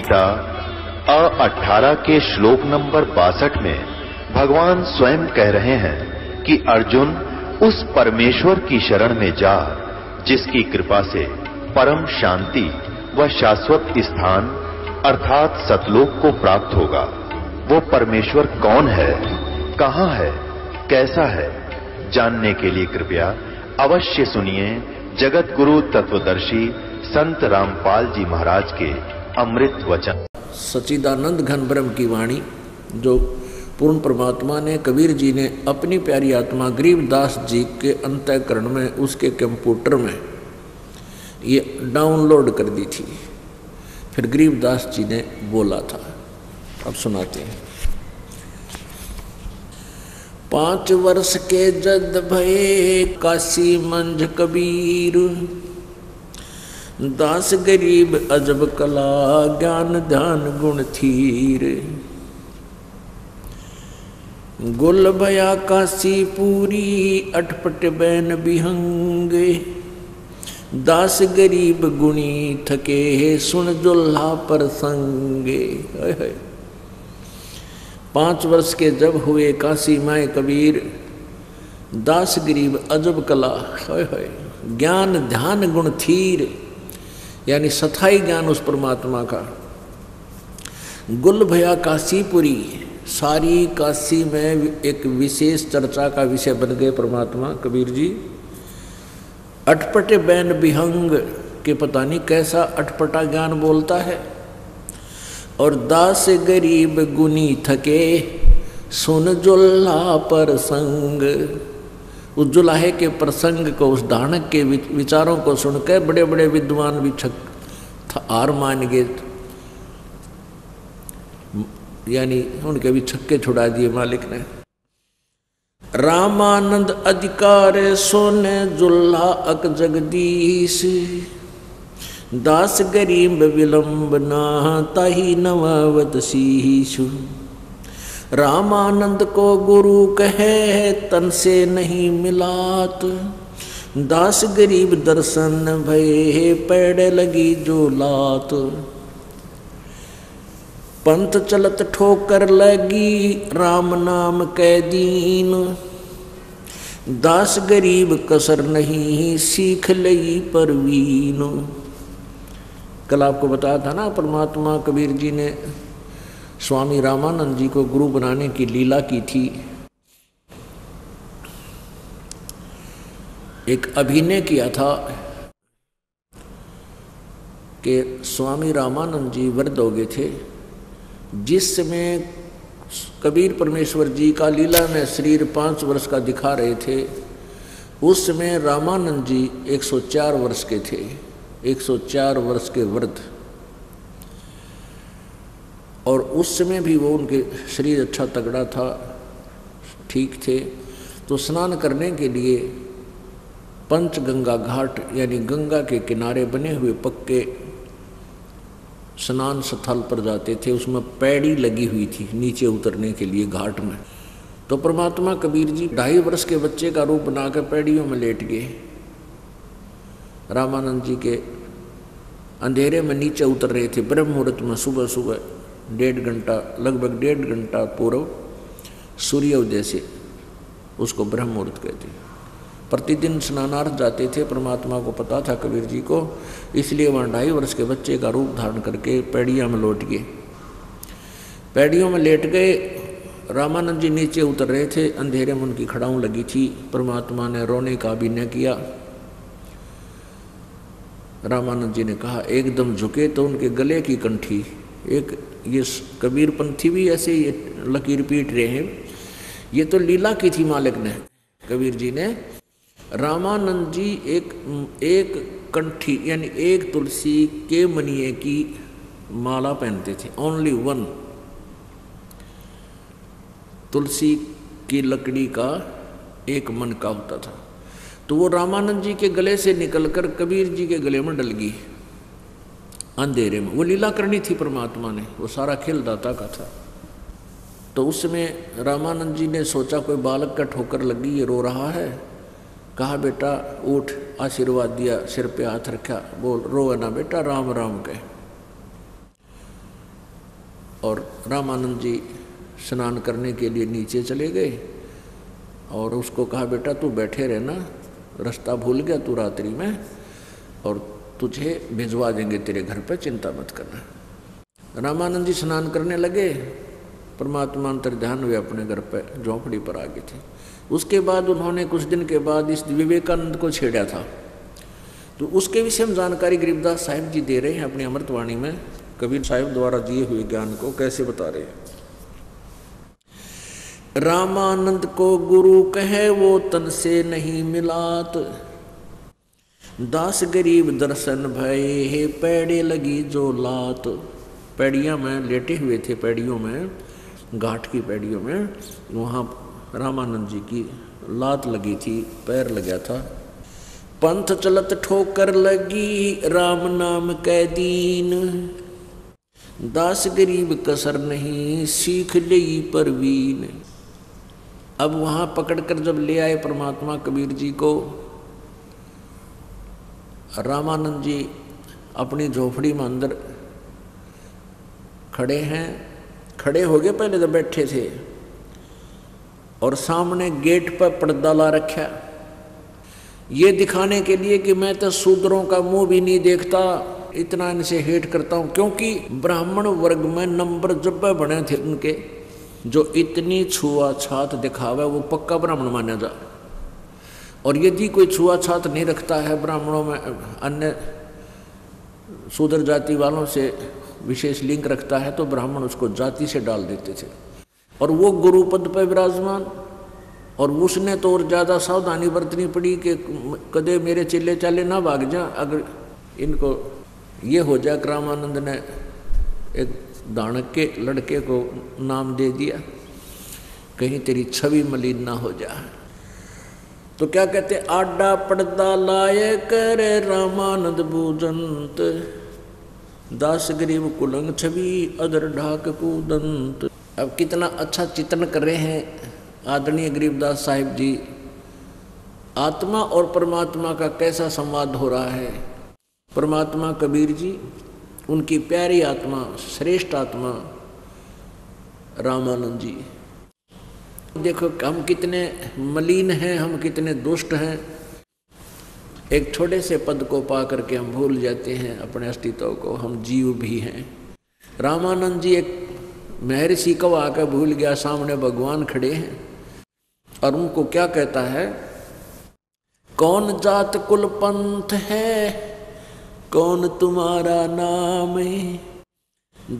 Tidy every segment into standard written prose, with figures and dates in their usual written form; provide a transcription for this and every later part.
गीता अ18 के श्लोक नंबर 62 में भगवान स्वयं कह रहे हैं कि अर्जुन उस परमेश्वर की शरण में जा जिसकी कृपा से परम शांति व शाश्वत स्थान अर्थात सतलोक को प्राप्त होगा। वो परमेश्वर कौन है, कहां है, कैसा है, जानने के लिए कृपया अवश्य सुनिए जगत गुरु तत्वदर्शी संत रामपाल जी महाराज के अमृत वचन। सच्चिदानंद घन ब्रह्म की वाणी जो पूर्ण परमात्मा ने कबीर जी ने अपनी प्यारी आत्मा गरीबदास जी के अंतःकरण में उसके कंप्यूटर में ये डाउनलोड कर दी थी। फिर गरीबदास जी ने बोला था, अब सुनाते हैं। 5 वर्ष के जद भये काशी मंझ कबीर, दास गरीब अजब कला ज्ञान ध्यान गुण थीर। गुल भया काशी पूरी अटपट बैन बिहंगे, दास गरीब गुणी थके सुन जुल्हा पर संगे। 5 वर्ष के जब हुए काशी माए कबीर, दास गरीब अजब कला ज्ञान ध्यान गुण थीर, यानी सथाई ज्ञान उस परमात्मा का। गुल भया काशीपुरी, सारी काशी में एक विशेष चर्चा का विषय बन गए परमात्मा कबीर जी। अटपटे बैन विहंग के पता नहीं कैसा अटपटा ज्ञान बोलता है। और दास गरीब गुनी थके सुन जुल्हा पर संग, उस जुलाहे के प्रसंग को, उस दानक के विचारों को सुनकर बड़े बड़े विद्वान भी हार मान गए, यानी उनके भी छक्के छुड़ा दिए मालिक ने। रामानंद अधिकार सोने जुल्हा अक जगदीश, दास गरीब विलंब ना ताही नवावत शीशु। रामानंद को गुरु कहे तन से नहीं मिलात, दास गरीब दर्शन भये पैड़ लगी जो लात। पंथ चलत ठोकर लगी राम नाम कै दीन, दास गरीब कसर नहीं सीख लई परवीन। कल आपको बताया था ना, परमात्मा कबीर जी ने स्वामी रामानंद जी को गुरु बनाने की लीला की थी। एक अभिनय किया था कि स्वामी रामानंद जी वृद्ध हो गए थे। जिस समय कबीर परमेश्वर जी का लीला में शरीर 5 वर्ष का दिखा रहे थे, उस समय रामानंद जी 104 वर्ष के थे, 104 वर्ष के वृद्ध। और उस समय भी वो उनके शरीर अच्छा तगड़ा था, ठीक थे। तो स्नान करने के लिए पंचगंगा घाट यानी गंगा के किनारे बने हुए पक्के स्नान स्थल पर जाते थे। उसमें पैड़ी लगी हुई थी नीचे उतरने के लिए घाट में। तो परमात्मा कबीर जी 2.5 वर्ष के बच्चे का रूप बनाकर पैड़ियों में लेट गए। रामानंद जी के अंधेरे में नीचे उतर रहे थे ब्रह्म मुहूर्त में, सुबह सुबह 1.5 घंटा, लगभग 1.5 घंटा पूर्व सूर्योदय से, उसको ब्रह्म मुहूर्त कहते हैं। प्रतिदिन स्नानार्थ जाते थे, परमात्मा को पता था कबीर जी को, इसलिए वहाँ 2.5 वर्ष के बच्चे का रूप धारण करके पैड़िया में लौट गए। पैड़ियों में लेट गए। रामानंद जी नीचे उतर रहे थे, अंधेरे में उनकी खड़ाऊं लगी थी। परमात्मा ने रोने का अभिनय किया। रामानंद जी ने कहा, एकदम झुके तो उनके गले की कंठी, एक ये कबीर पंथी भी ऐसे ये लकीर पीट रहे हैं। ये तो लीला की थी मालिक ने, कबीर जी ने। रामानंद जी एक कंठी यानी एक तुलसी के मनिए की माला पहनते थे, ओनली 1 तुलसी की लकड़ी का एक मन का होता था। तो वो रामानंद जी के गले से निकलकर कबीर जी के गले में डल गई अंधेरे में। वो लीला करनी थी परमात्मा ने, वो सारा खेल दाता का था। तो उस समय रामानंद जी ने सोचा कोई बालक का ठोकर लगी, ये रो रहा है। कहा, बेटा उठ, आशीर्वाद दिया, सिर पे हाथ रखा, बोल रो ना बेटा, राम राम कह। और रामानंद जी स्नान करने के लिए नीचे चले गए और उसको कहा, बेटा तू बैठे रहना, रास्ता भूल गया तू रात्रि में, और तुझे भिजवा देंगे तेरे घर पे, चिंता मत करना। रामानंद जी स्नान करने लगे, परमात्मा अंतर्ध्यान हुए अपने घर पे, झोंपड़ी पर आ गए थे। उसके बाद उन्होंने कुछ दिन के बाद इस विवेकानंद को छेड़ा था, तो उसके विषय में जानकारी गरीबदास साहिब जी दे रहे हैं अपनी अमृतवाणी में। कबीर साहिब द्वारा दिए हुए ज्ञान को कैसे बता रहे हैं। रामानंद को गुरु कहे वो तन से नहीं मिलात, दास गरीब दर्शन भय हे पैड़े लगी जो लात। पैड़ियाँ में लेटे हुए थे, पैड़ियों में, घाट की पैड़ियों में, वहाँ रामानंद जी की लात लगी थी, पैर लगा था। पंथ चलत ठोकर लगी राम नाम कै दीन, दास गरीब कसर नहीं सीख लई परवीन। अब वहाँ पकड़कर जब ले आए परमात्मा कबीर जी को, रामानंद जी अपनी झोपड़ी में अंदर खड़े हैं, खड़े हो गए, पहले तो बैठे थे, और सामने गेट पर पर्दा ला रखा, ये दिखाने के लिए कि मैं तो शूद्रों का मुंह भी नहीं देखता, इतना इनसे हेट करता हूँ। क्योंकि ब्राह्मण वर्ग में नंबर जब बने थे उनके, जो इतनी छुआछात दिखावे वो पक्का ब्राह्मण माना जा। और यदि कोई छुआछात नहीं रखता है ब्राह्मणों में, अन्य शूद्र जाति वालों से विशेष लिंक रखता है, तो ब्राह्मण उसको जाति से डाल देते थे। और वो गुरु पद पर विराजमान, और उसने तो और ज़्यादा सावधानी बरतनी पड़ी कि कदे मेरे चिल्ले चाले ना भाग जा। अगर इनको ये हो जाए कि रामानंद ने एक दानक के लड़के को नाम दे दिया, कहीं तेरी छवि मलिन ना हो जाए, तो क्या कहते, आडा पर्दा लाए करे रामानंद बूजंत, दास गरीब कुलंग छवि अदर ढाक कूदंत। अब कितना अच्छा चित्रण कर रहे हैं आदरणीय गरीबदास साहिब जी, आत्मा और परमात्मा का कैसा संवाद हो रहा है। परमात्मा कबीर जी, उनकी प्यारी आत्मा, श्रेष्ठ आत्मा रामानंद जी। देखो हम कितने मलिन हैं, हम कितने दुष्ट हैं। एक छोटे से पद को पा करके हम भूल जाते हैं अपने अस्तित्व को, हम जीव भी हैं। रामानंद जी एक महर्षि को आकर भूल गया, सामने भगवान खड़े हैं और उनको क्या कहता है, कौन जात कुल पंथ है, कौन तुम्हारा नाम है,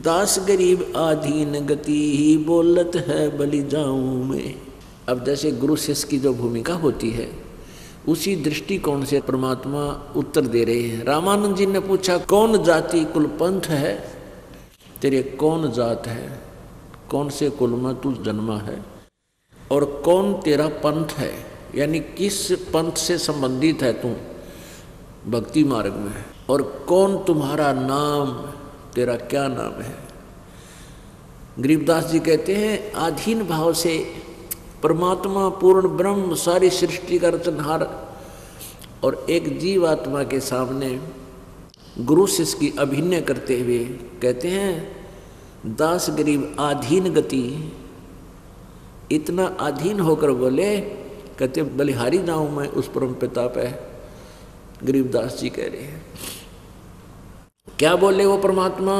दास गरीब आधीन गति ही बोलत है बलि जाऊं मैं। अब जैसे गुरु शिष्य की जो भूमिका होती है, उसी दृष्टिकोण से परमात्मा उत्तर दे रहे हैं। रामानंद जी ने पूछा, कौन जाति कुल पंथ है, तेरे कौन जात है, कौन से कुल में तू जन्मा है, और कौन तेरा पंथ है, यानी किस पंथ से संबंधित है तू भक्ति मार्ग में, और कौन तुम्हारा नाम, तेरा क्या नाम है। गरीबदास जी कहते हैं, आधीन भाव से परमात्मा पूर्ण ब्रह्म सारी सृष्टि का रचनहार और एक जीवात्मा के सामने गुरु शिष्य की अभिनय करते हुए कहते हैं, दास गरीब आधीन गति, इतना अधीन होकर बोले, कहते बलिहारी जाऊं मैं उस परम पिता पे। गरीबदास जी कह रहे हैं, क्या बोले वो परमात्मा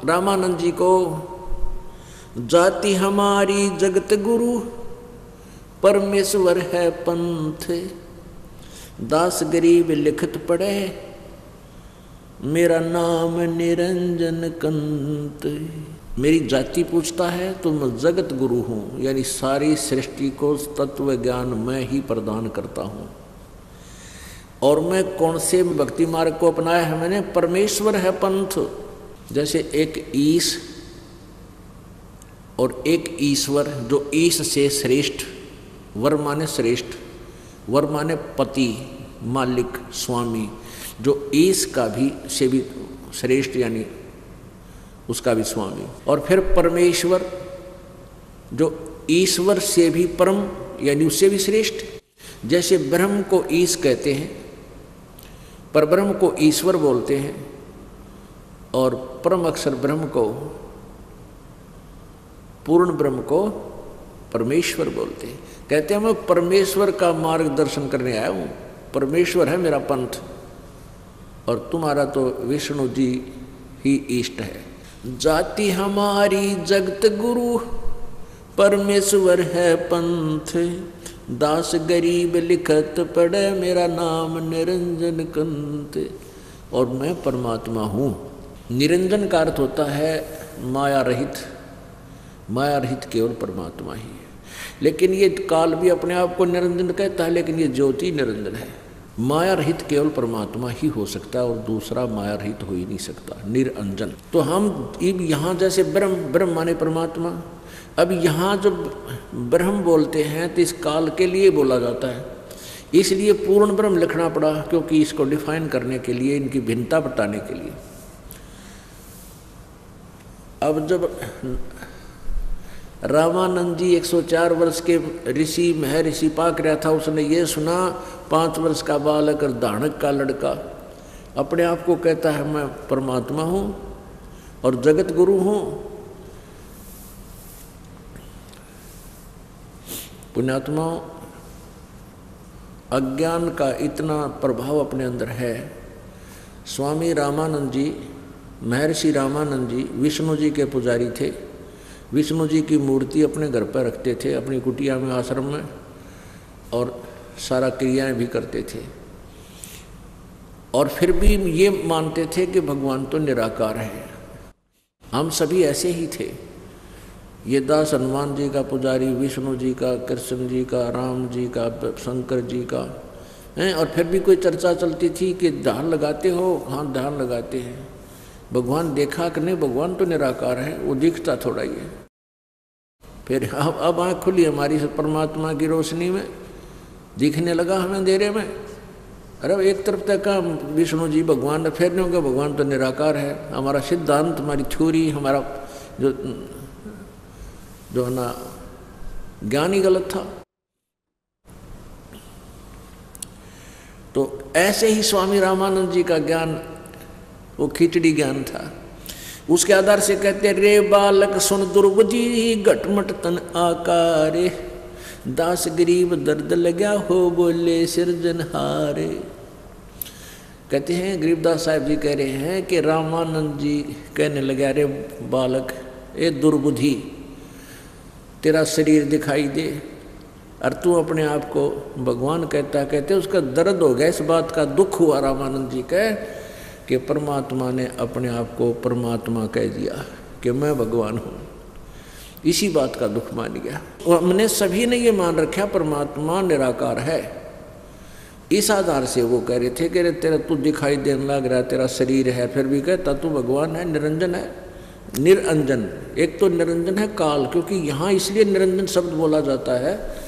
रामानंद जी को, जाति हमारी जगत गुरु परमेश्वर है पंथ, दास गरीब लिखत पढ़े मेरा नाम निरंजन कंत। मेरी जाति पूछता है तो मैं जगत गुरु हूँ, यानी सारी सृष्टि को तत्व ज्ञान मैं ही प्रदान करता हूँ। और मैं कौन से भक्ति मार्ग को अपनाया है मैंने, परमेश्वर है पंथ। जैसे एक ईश और एक ईश्वर, जो ईश से श्रेष्ठ, वर माने श्रेष्ठ, वर माने पति, मालिक, स्वामी, जो ईश का भी से भी श्रेष्ठ, यानी उसका भी स्वामी। और फिर परमेश्वर, जो ईश्वर से भी परम, यानी उससे भी श्रेष्ठ। जैसे ब्रह्म को ईश कहते हैं, पर ब्रह्म को ईश्वर बोलते हैं, और परम अक्षर ब्रह्म को पूर्ण ब्रह्म को परमेश्वर बोलते हैं। कहते हैं मैं परमेश्वर का मार्गदर्शन करने आया हूँ, परमेश्वर है मेरा पंथ, और तुम्हारा तो विष्णु जी ही इष्ट है। जाति हमारी जगत गुरु, परमेश्वर है पंथ, दास गरीब लिखत पढ़े मेरा नाम निरंजन कंत। और मैं परमात्मा हूँ। निरंजन का अर्थ होता है माया रहित, माया रहित केवल परमात्मा ही है। लेकिन ये काल भी अपने आप को निरंजन कहता है, लेकिन ये ज्योति निरंजन है। माया रहित केवल परमात्मा ही हो सकता है और दूसरा माया रहित हो ही नहीं सकता, निरंजन। तो हम यहाँ जैसे ब्रह्म, ब्रह्म माने परमात्मा, अब यहाँ जब ब्रह्म बोलते हैं तो इस काल के लिए बोला जाता है, इसलिए पूर्ण ब्रह्म लिखना पड़ा, क्योंकि इसको डिफाइन करने के लिए, इनकी भिन्नता बताने के लिए। अब जब रामानंद जी 104 वर्ष के ऋषि महर्षि पाक रहा था, उसने ये सुना 5 वर्ष का बालक और दानक का लड़का अपने आप को कहता है मैं परमात्मा हूँ और जगत गुरु हूँ। पुण्यात्माओं, अज्ञान का इतना प्रभाव अपने अंदर है। स्वामी रामानंद जी, महर्षि रामानंद जी विष्णु जी के पुजारी थे। विष्णु जी की मूर्ति अपने घर पर रखते थे, अपनी कुटिया में, आश्रम में, और सारा क्रियाएं भी करते थे। और फिर भी ये मानते थे कि भगवान तो निराकार है। हम सभी ऐसे ही थे। ये दास हनुमान जी का पुजारी, विष्णु जी का, कृष्ण जी का, राम जी का, शंकर जी का हैं। और फिर भी कोई चर्चा चलती थी कि ध्यान लगाते हो? हाँ ध्यान लगाते हैं। भगवान देखा कि नहीं? भगवान तो निराकार है, वो दिखता थोड़ा ही है। फिर अब आँख खुली हमारी परमात्मा की रोशनी में, दिखने लगा हमें अंधेरे में। अरे एक तरफ तक का विष्णु जी भगवान, फिर नहीं होगा भगवान तो निराकार है। हमारा सिद्धांत, हमारी थ्योरी, हमारा जो है ना ज्ञान ही गलत था। तो ऐसे ही स्वामी रामानंद जी का ज्ञान वो खिचड़ी ज्ञान था। उसके आधार से कहते रे बालक सुन दुर्बुद्धि घटमट तन आकारे, दास गरीब दर्द लगा हो बोले सिरजनहारे। कहते हैं गरीबदास साहब जी कह रहे हैं कि रामानंद जी कहने लगे अरे बालक, ए दुर्बुद्धि, तेरा शरीर दिखाई दे और तू अपने आप को भगवान कहते उसका दर्द हो गया, इस बात का दुख हुआ रामानंद जी का कि परमात्मा ने अपने आप को परमात्मा कह दिया कि मैं भगवान हूँ। इसी बात का दुख मान गया। हमने सभी ने ये मान रखा परमात्मा निराकार है। इस आधार से वो कह रहे थे कि तेरा तू दिखाई देने लग रहा है, तेरा शरीर है, फिर भी कहता तू भगवान है, निरंजन है। निरंजन, एक तो निरंजन है काल, क्योंकि यहाँ इसलिए निरंजन शब्द बोला जाता है,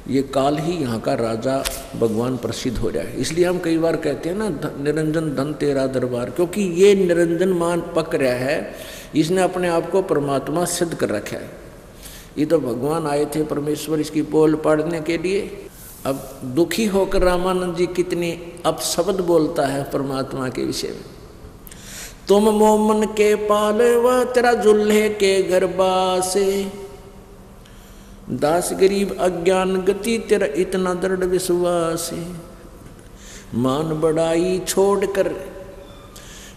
ये काल ही यहाँ का राजा भगवान प्रसिद्ध हो रहा है। इसलिए हम कई बार कहते हैं ना निरंजन धन तेरा दरबार, क्योंकि ये निरंजन मान पक रहा है, इसने अपने आप को परमात्मा सिद्ध कर रखा है। ये तो भगवान आए थे परमेश्वर इसकी पोल पाड़ने के लिए। अब दुखी होकर रामानंद जी कितनी अपशब्द बोलता है परमात्मा के विषय में। तुम मोमन के पालवा तेरा जुल्हे के गर्भासे, दास गरीब अज्ञान गति तेरा इतना दृढ़ विश्वास है। मान बढ़ाई छोड़कर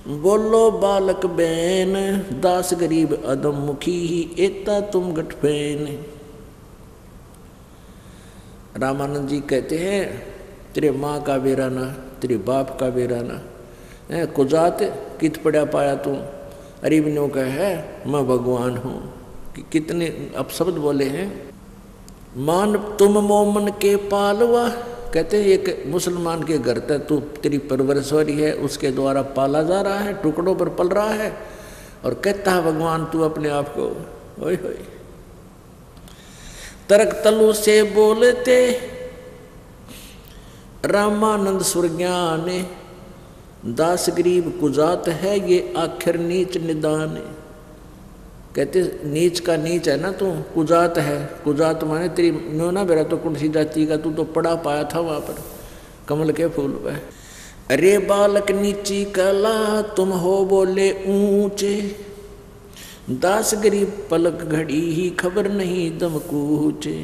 बोलो बालक बैन, दास गरीब अदम मुखी ही एता तुम गठफैन। रामानंद जी कहते हैं तेरे माँ का बेराना, तेरे बाप का बेराना, कुजात कित पड़ा पाया तू। अरीबनों का है मैं भगवान हूँ। कितने अपशब्द बोले हैं। मान तुम मोमन के पालवा, कहते हैं एक मुसलमान के घर तक तू तेरी परवरिश हो रही है, उसके द्वारा पाला जा रहा है, टुकड़ों पर पल रहा है, और कहता है भगवान तू अपने आप को। ओए होए तर्क तलु से बोलते रामानंद सुरज्ञान, दास गरीब कुजात है ये आखिर नीच निदान। कहते नीच का नीच है ना तू, कुजात है। कुजात माने तेरी नो ना बेरा तो कुंसी जाति का, तू तो पड़ा पाया था वहां पर कमल के फूल पे। अरे बालक नीची कला तुम हो बोले ऊंचे, दास गरीब पलक घड़ी ही खबर नहीं दम कूचे,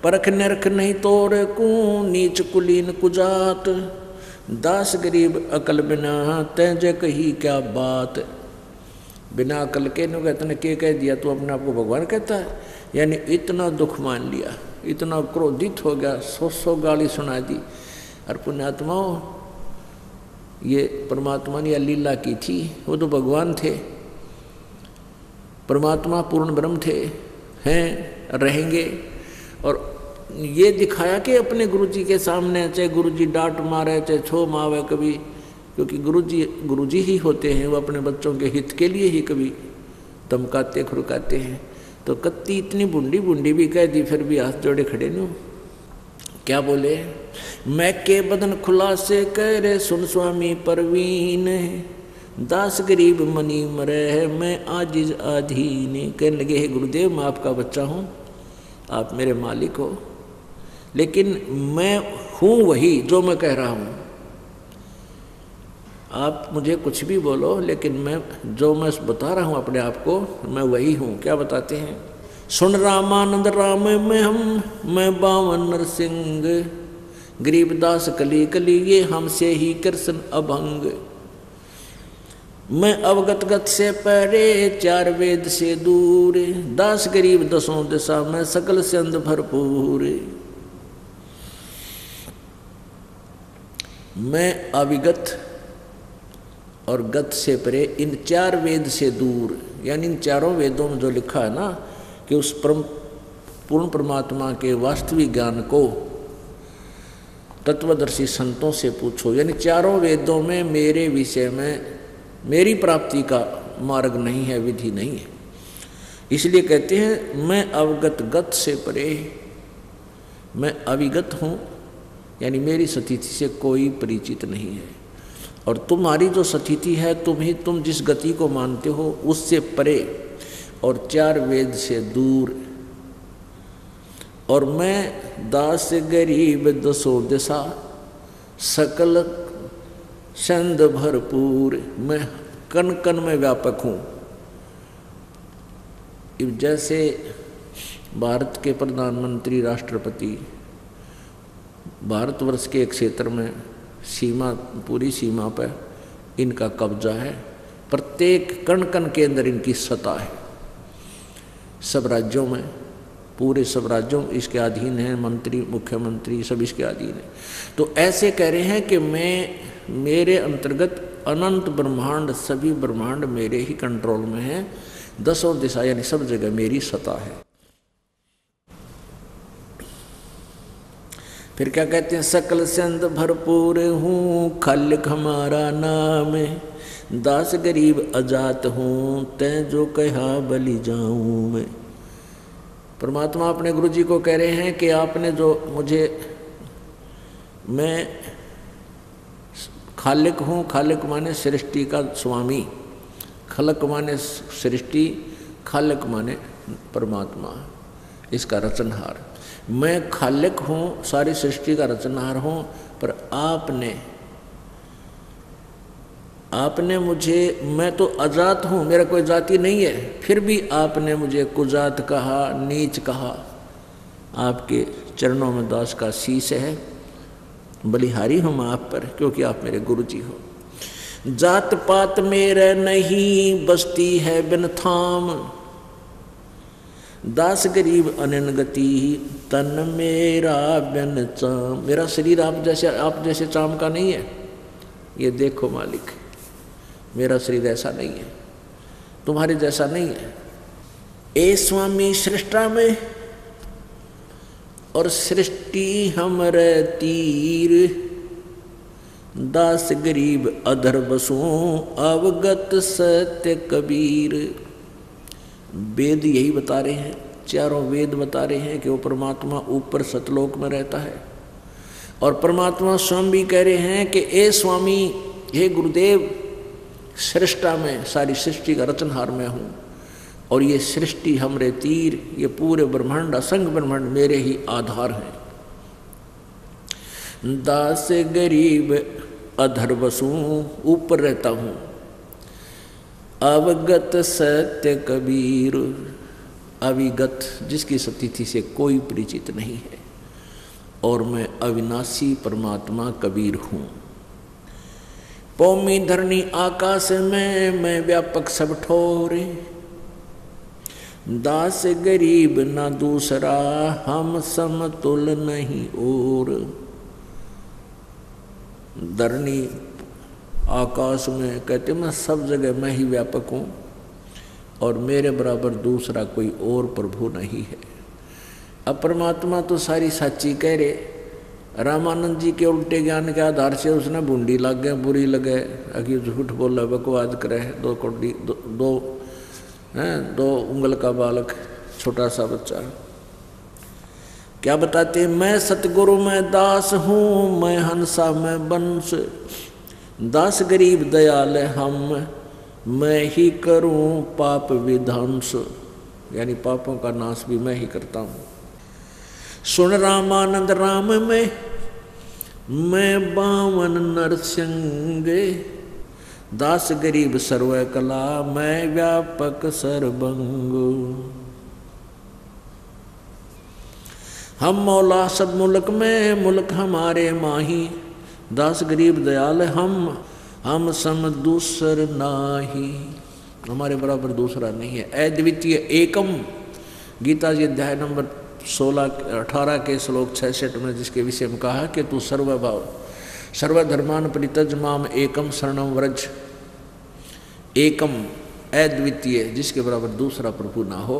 परख नरख नहीं तोड़ कू नीच कुलीन कुजात, दास गरीब अकल बिना तैजे कही क्या बात। बिना अकल के नु कहते के कह दिया तू अपने आप को भगवान कहता है, यानी इतना दुख मान लिया, इतना क्रोधित हो गया, 100 गाली सुना दी। और पुण्यात्माओं ये परमात्मा ने लीला की थी, वो तो भगवान थे, परमात्मा पूर्ण ब्रह्म थे, हैं, रहेंगे। और ये दिखाया कि अपने गुरुजी के सामने चाहे गुरुजी डांट मारे चाहे छो मावे कभी, क्योंकि गुरुजी ही होते हैं, वो अपने बच्चों के हित के लिए ही कभी धमकाते खुरकाते हैं। तो कत्ती इतनी बुंडी भी कह दी, फिर भी हाथ जोड़े खड़े नो। क्या बोले, मैं के बदन खुला से कह रे सुन स्वामी परवीन, दास गरीब मनी मरे है मैं आजिज आधीन। कहने लगे हे गुरुदेव मैं आपका बच्चा हूँ, आप मेरे मालिक हो, लेकिन मैं हूँ वही जो मैं कह रहा हूँ। आप मुझे कुछ भी बोलो, लेकिन मैं जो मैं बता रहा हूँ अपने आप को, मैं वही हूँ। क्या बताते हैं, सुन रामानंद राम में हम, मैं बावन नरसिंह, गरीबदास कली कली ये हमसे ही कृष्ण अभंग। मैं अवगत गत से परे 4 वेद से दूर, दास गरीब 10 दिशा में सकल संद भरपूर। मैं अविगत और गत से परे, इन 4 वेद से दूर, यानी इन 4 वेदों में जो लिखा है ना कि उस पूर्ण परमात्मा के वास्तविक ज्ञान को तत्वदर्शी संतों से पूछो। यानी 4 वेदों में मेरे विषय में मेरी प्राप्ति का मार्ग नहीं है, विधि नहीं है। इसलिए कहते हैं मैं अवगत गत से परे, मैं अविगत हूँ, यानी मेरी स्थिति से कोई परिचित नहीं है। और तुम्हारी जो स्थिति है, तुम जिस गति को मानते हो उससे परे और 4 वेद से दूर। और मैं दास गरीब 10 दिशा सकल संद भरपूर, मैं कण कण में व्यापक हूँ। जैसे भारत के प्रधानमंत्री राष्ट्रपति भारतवर्ष के एक क्षेत्र में सीमा, पूरी सीमा पर इनका कब्जा है, प्रत्येक कण कण के अंदर इनकी सत्ता है। सब राज्यों में, पूरे सब राज्यों इसके अधीन हैं, मंत्री मुख्यमंत्री सब इसके अधीन है। तो ऐसे कह रहे हैं कि मेरे अंतर्गत अनंत ब्रह्मांड, सभी ब्रह्मांड मेरे ही कंट्रोल में है, 10 दिशा यानी सब जगह मेरी सत्ता है। फिर क्या कहते हैं, सकल संद भरपूर हूँ खालिक हमारा नाम, दास गरीब अजात हूँ तै जो कहा बलि जाऊँ मैं। परमात्मा अपने गुरु जी को कह रहे हैं कि आपने जो मुझे, मैं खालिक हूँ, खालिक माने सृष्टि का स्वामी, खलक माने सृष्टि, खालिक माने परमात्मा, इसका रचनहार। मैं खालिक हूँ, सारी सृष्टि का रचनहार हूँ, पर आपने मुझे, मैं तो अजात हूँ, मेरा कोई जाति नहीं है, फिर भी आपने मुझे कुजात कहा, नीच कहा। आपके चरणों में दास का शीश है, बलिहारी हूँ मैं आप पर, क्योंकि आप मेरे गुरु जी हो। जात पात मेरे नहीं बसती है बिन थाम, दास गरीब अनन गति तन मेरा बिन चाम। मेरा शरीर आप जैसे चाम का नहीं है, ये देखो मालिक, मेरा शरीर ऐसा नहीं है, तुम्हारे जैसा नहीं है। ए स्वामी सृष्टा में और सृष्टि हमरे तीर, दास गरीब अधर बसों अवगत सत्य कबीर। वेद यही बता रहे हैं, 4 वेद बता रहे हैं कि वो परमात्मा ऊपर सतलोक में रहता है। और परमात्मा स्वयं भी कह रहे हैं कि ए स्वामी, हे गुरुदेव, सृष्टा में, सारी सृष्टि का रचनहार मैं हूँ, और ये सृष्टि हमरे तीर, ये पूरे ब्रह्मांड, असंख्य ब्रह्मांड मेरे ही आधार हैं। दास गरीब अधर बसूं, ऊपर रहता हूँ, अवगत सत्य कबीर, अविगत जिसकी सतिथि से कोई परिचित नहीं है, और मैं अविनाशी परमात्मा कबीर हूँ। पौमी धरनी आकाश में मैं व्यापक सब ठोरे, दास गरीब ना दूसरा हम समतुल नहीं और। धरनी आकाश में कहते मैं सब जगह मैं ही व्यापक हूँ और मेरे बराबर दूसरा कोई और प्रभु नहीं है। अब परमात्मा तो सारी साची कह रहे, रामानंद जी के उल्टे ज्ञान के आधार से उसने बूंदी लग गए, बुरी लगे, अभी झूठ बोला, बकवाद करे, दो उंगल का बालक छोटा सा बच्चा क्या बताते, मैं सतगुरु में दास हूँ, मैं हंसा मैं वंश, दास गरीब दयाल हम, मैं ही करूँ पाप विध्वंस, यानी पापों का नाश भी मैं ही करता हूँ। सुन रामानंद राम में मैं बावन नरसिंह, दास गरीब सर्व कला मैं व्यापक सर्वंग। हम मौला सब मुल्क में मुल्क हमारे माही, दास गरीब दयाल हम सम दूसर नाही, हमारे बराबर दूसरा नहीं है। अद्वितीय एकम, गीता जी अध्याय नंबर 18 के श्लोक 66 में जिसके विषय में कहा कि तू सर्वभाव सर्वधर्मान परित्यज माम एकम शरणम व्रज। एकम अद्वितीय, जिसके बराबर दूसरा प्रभु ना हो।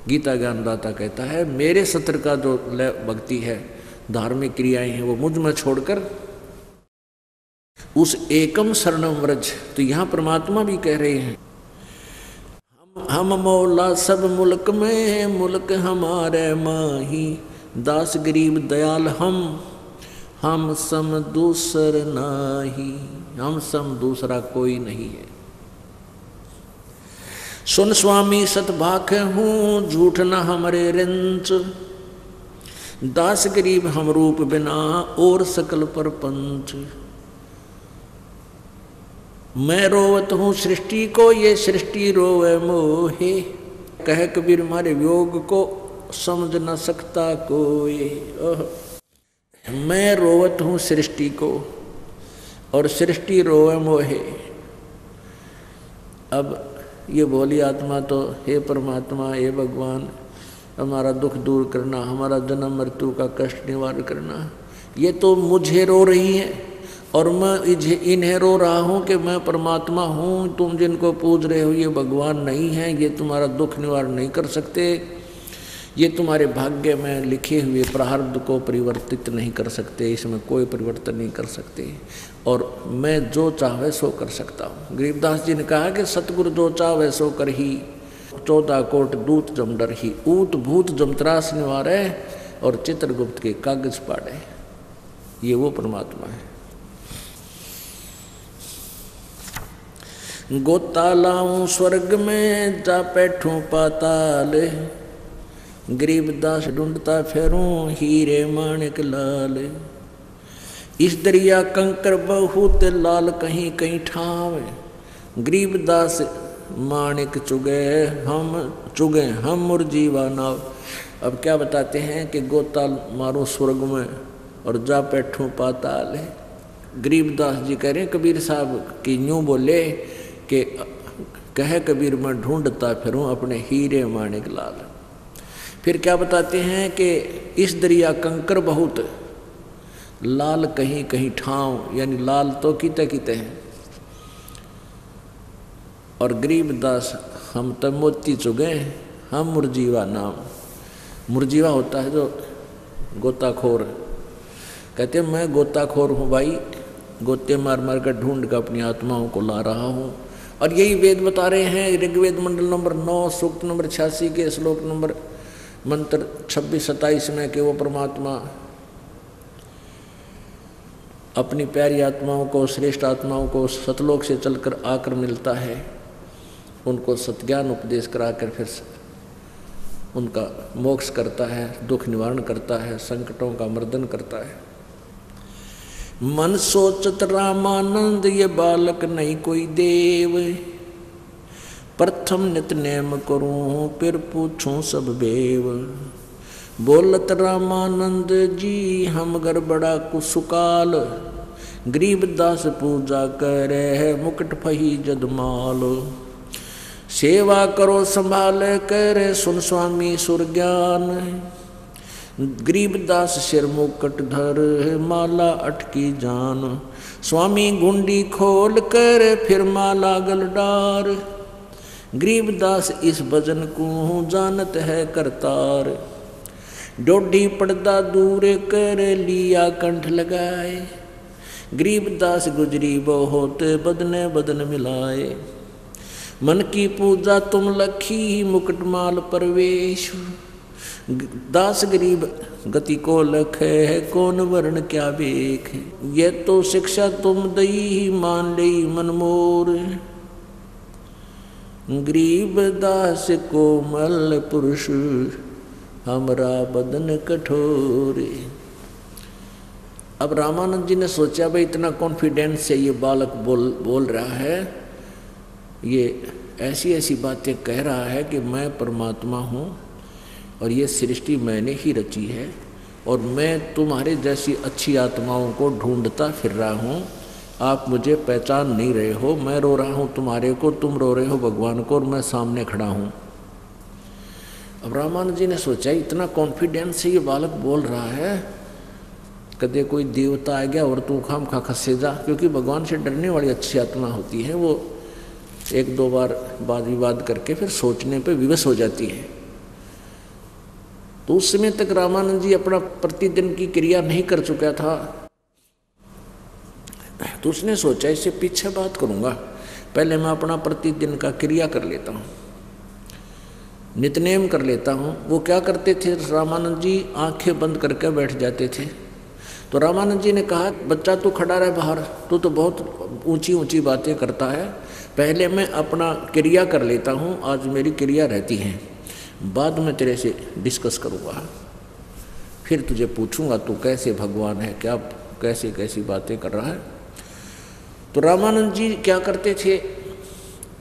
गीता ज्ञानदाता कहता है मेरे सत्र का जो भक्ति है, धार्मिक क्रियाएं हैं, वो मुझ में छोड़कर उस एकम शरणम व्रज। तो यहाँ परमात्मा भी कह रहे हैं हम मौला सब मुल्क में मुल्क हमारे माही, दास गरीब दयाल हम सम दूसर नाही, हम सम दूसरा कोई नहीं है। सुन स्वामी सतभाख हूँ झूठ न हमरे रिंच, दास गरीब हम रूप बिना और सकल परपंच। मैं रोवत हूँ सृष्टि को ये सृष्टि रोवे मोहे, कह कबीर मारे वियोग को समझ न सकता कोई। मैं रोवत हूँ सृष्टि को और सृष्टि रोवे मोहे। अब ये भोली आत्मा तो हे परमात्मा हे भगवान हमारा दुख दूर करना, हमारा जन्म मृत्यु का कष्ट निवारण करना, ये तो मुझे रो रही है और मैं इन्हें रो रहा हूँ कि मैं परमात्मा हूँ, तुम जिनको पूज रहे हो ये भगवान नहीं है, ये तुम्हारा दुख निवारण नहीं कर सकते, ये तुम्हारे भाग्य में लिखे हुए प्रारब्ध को परिवर्तित नहीं कर सकते, इसमें कोई परिवर्तन नहीं कर सकते, और मैं जो चाहे सो कर सकता हूँ। गरीबदास जी ने कहा कि सतगुरु जो चाहे सो कर ही, 14 कोट दूत जम डर ही, ऊत भूत जमत्रास निवारे और चित्रगुप्त के कागज पाड़े। ये वो परमात्मा है। गोता लाऊं स्वर्ग में जा बैठूं पाताल, गरीबदास ढूंढता फेरूं हीरे माणिक लाल। इस दरिया कंकर बहुत लाल कहीं कहीं ठाव, गरीबदास माणिक चुगे हम मुरजीवा नाव। अब क्या बताते हैं कि गोता मारो स्वर्ग में और जा बैठूं पाताल। गरीबदास जी कह रहे हैं कबीर साहब कि यूँ बोले कि कह कबीर मैं ढूंढता फिरूं अपने हीरे माणिक लाल। फिर क्या बताते हैं कि इस दरिया कंकर बहुत लाल कहीं कहीं ठाव, यानी लाल तो किते किते हैं। और गरीबदास हम तब मोती चुगे हम मुरजीवा नाम। मुरजीवा होता है जो गोताखोर, कहते हैं मैं गोताखोर हूँ भाई, गोते मार मार कर ढूंढ कर अपनी आत्माओं को ला रहा हूँ। और यही वेद बता रहे हैं, ऋग्वेद मंडल नंबर 9 सूक्त नंबर 86 के श्लोक नंबर मंत्र 26-27 में कि वो परमात्मा अपनी प्यारी आत्माओं को, श्रेष्ठ आत्माओं को सतलोक से चलकर आकर मिलता है, उनको सत्ज्ञान उपदेश कराकर फिर उनका मोक्ष करता है, दुख निवारण करता है, संकटों का मर्दन करता है। मन सोचत रामानंद ये बालक नहीं कोई देव, प्रथम नित नेम करूं फिर पूछूं सब बेव। बोलत रामानंद जी हम गड़बड़ा कुसुकाल, गरीबदास पूजा करे है मुकुट फही जदमाल। सेवा करो संभाल करे सुन स्वामी सुर ज्ञान, गरीबदास सिर मुकुट धर माला अटकी जान। स्वामी गुंडी खोल कर फिर माला गल डार, गरीबदास इस भजन को जानत है करतार। डोडी पर्दा दूर कर लिया कंठ लगाए, गरीबदास गुजरी बहुत बदने बदन मिलाए। मन की पूजा तुम लखी मुकुटमाल परवेश, दास गरीब गति को लख है कौन वर्ण क्या बेख। ये तो शिक्षा तुम दई मान लई मन मोर, गरीब दास कोमल पुरुष हमरा बदन कठोर। अब रामानंद जी ने सोचा भाई इतना कॉन्फिडेंस से ये बालक बोल रहा है, ये ऐसी ऐसी बातें कह रहा है कि मैं परमात्मा हूँ और ये सृष्टि मैंने ही रची है और मैं तुम्हारे जैसी अच्छी आत्माओं को ढूंढता फिर रहा हूँ। आप मुझे पहचान नहीं रहे हो, मैं रो रहा हूँ तुम्हारे को, तुम रो रहे हो भगवान को और मैं सामने खड़ा हूँ। अब रामानंद जी ने सोचा इतना कॉन्फिडेंस से ये बालक बोल रहा है, कदे कोई देवता आ गया और तू खाम खा खसे जा, क्योंकि भगवान से डरने वाली अच्छी आत्मा होती है, वो एक दो बार वाद विवाद करके फिर सोचने पे विवश हो जाती है। तो उस समय तक रामानंद जी अपना प्रतिदिन की क्रिया नहीं कर चुका था, तो उसने सोचा इससे पीछे बात करूंगा, पहले मैं अपना प्रतिदिन का क्रिया कर लेता हूँ, नितनेम कर लेता हूँ। वो क्या करते थे रामानंद जी, आंखें बंद करके बैठ जाते थे। तो रामानंद जी ने कहा बच्चा तू खड़ा रहे बाहर, तू तो बहुत ऊंची ऊंची बातें करता है, पहले मैं अपना क्रिया कर लेता हूँ, आज मेरी क्रिया रहती है, बाद में तेरे से डिस्कस करूँगा, फिर तुझे पूछूंगा तू कैसे भगवान है, क्या कैसे कैसी बातें कर रहा है। तो रामानंद जी क्या करते थे,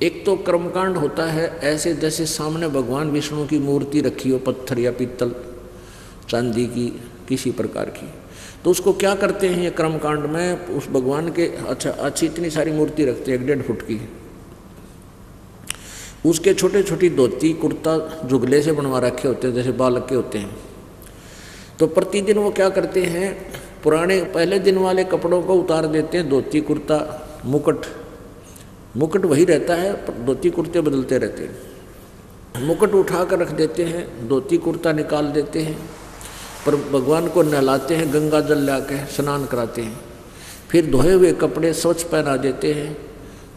एक तो कर्मकांड होता है ऐसे जैसे सामने भगवान विष्णु की मूर्ति रखी हो, पत्थर या पीतल चांदी की किसी प्रकार की, तो उसको क्या करते हैं ये कर्मकांड में, उस भगवान के अच्छा अच्छी इतनी सारी मूर्ति रखते हैं 1.5 फुट की, उसके छोटे छोटी धोती कुर्ता जुगले से बनवा रखे होते हैं जैसे बालक के होते हैं। तो प्रतिदिन वो क्या करते हैं, पुराने पहले दिन वाले कपड़ों को उतार देते हैं, धोती कुर्ता मुकुट वही रहता है, धोती कुर्ते बदलते रहते हैं, मुकुट उठा कर रख देते हैं, धोती कुर्ता निकाल देते हैं, पर भगवान को नहलाते हैं, गंगा जल ला के स्नान कराते हैं, फिर धोए हुए कपड़े स्वच्छ पहना देते हैं,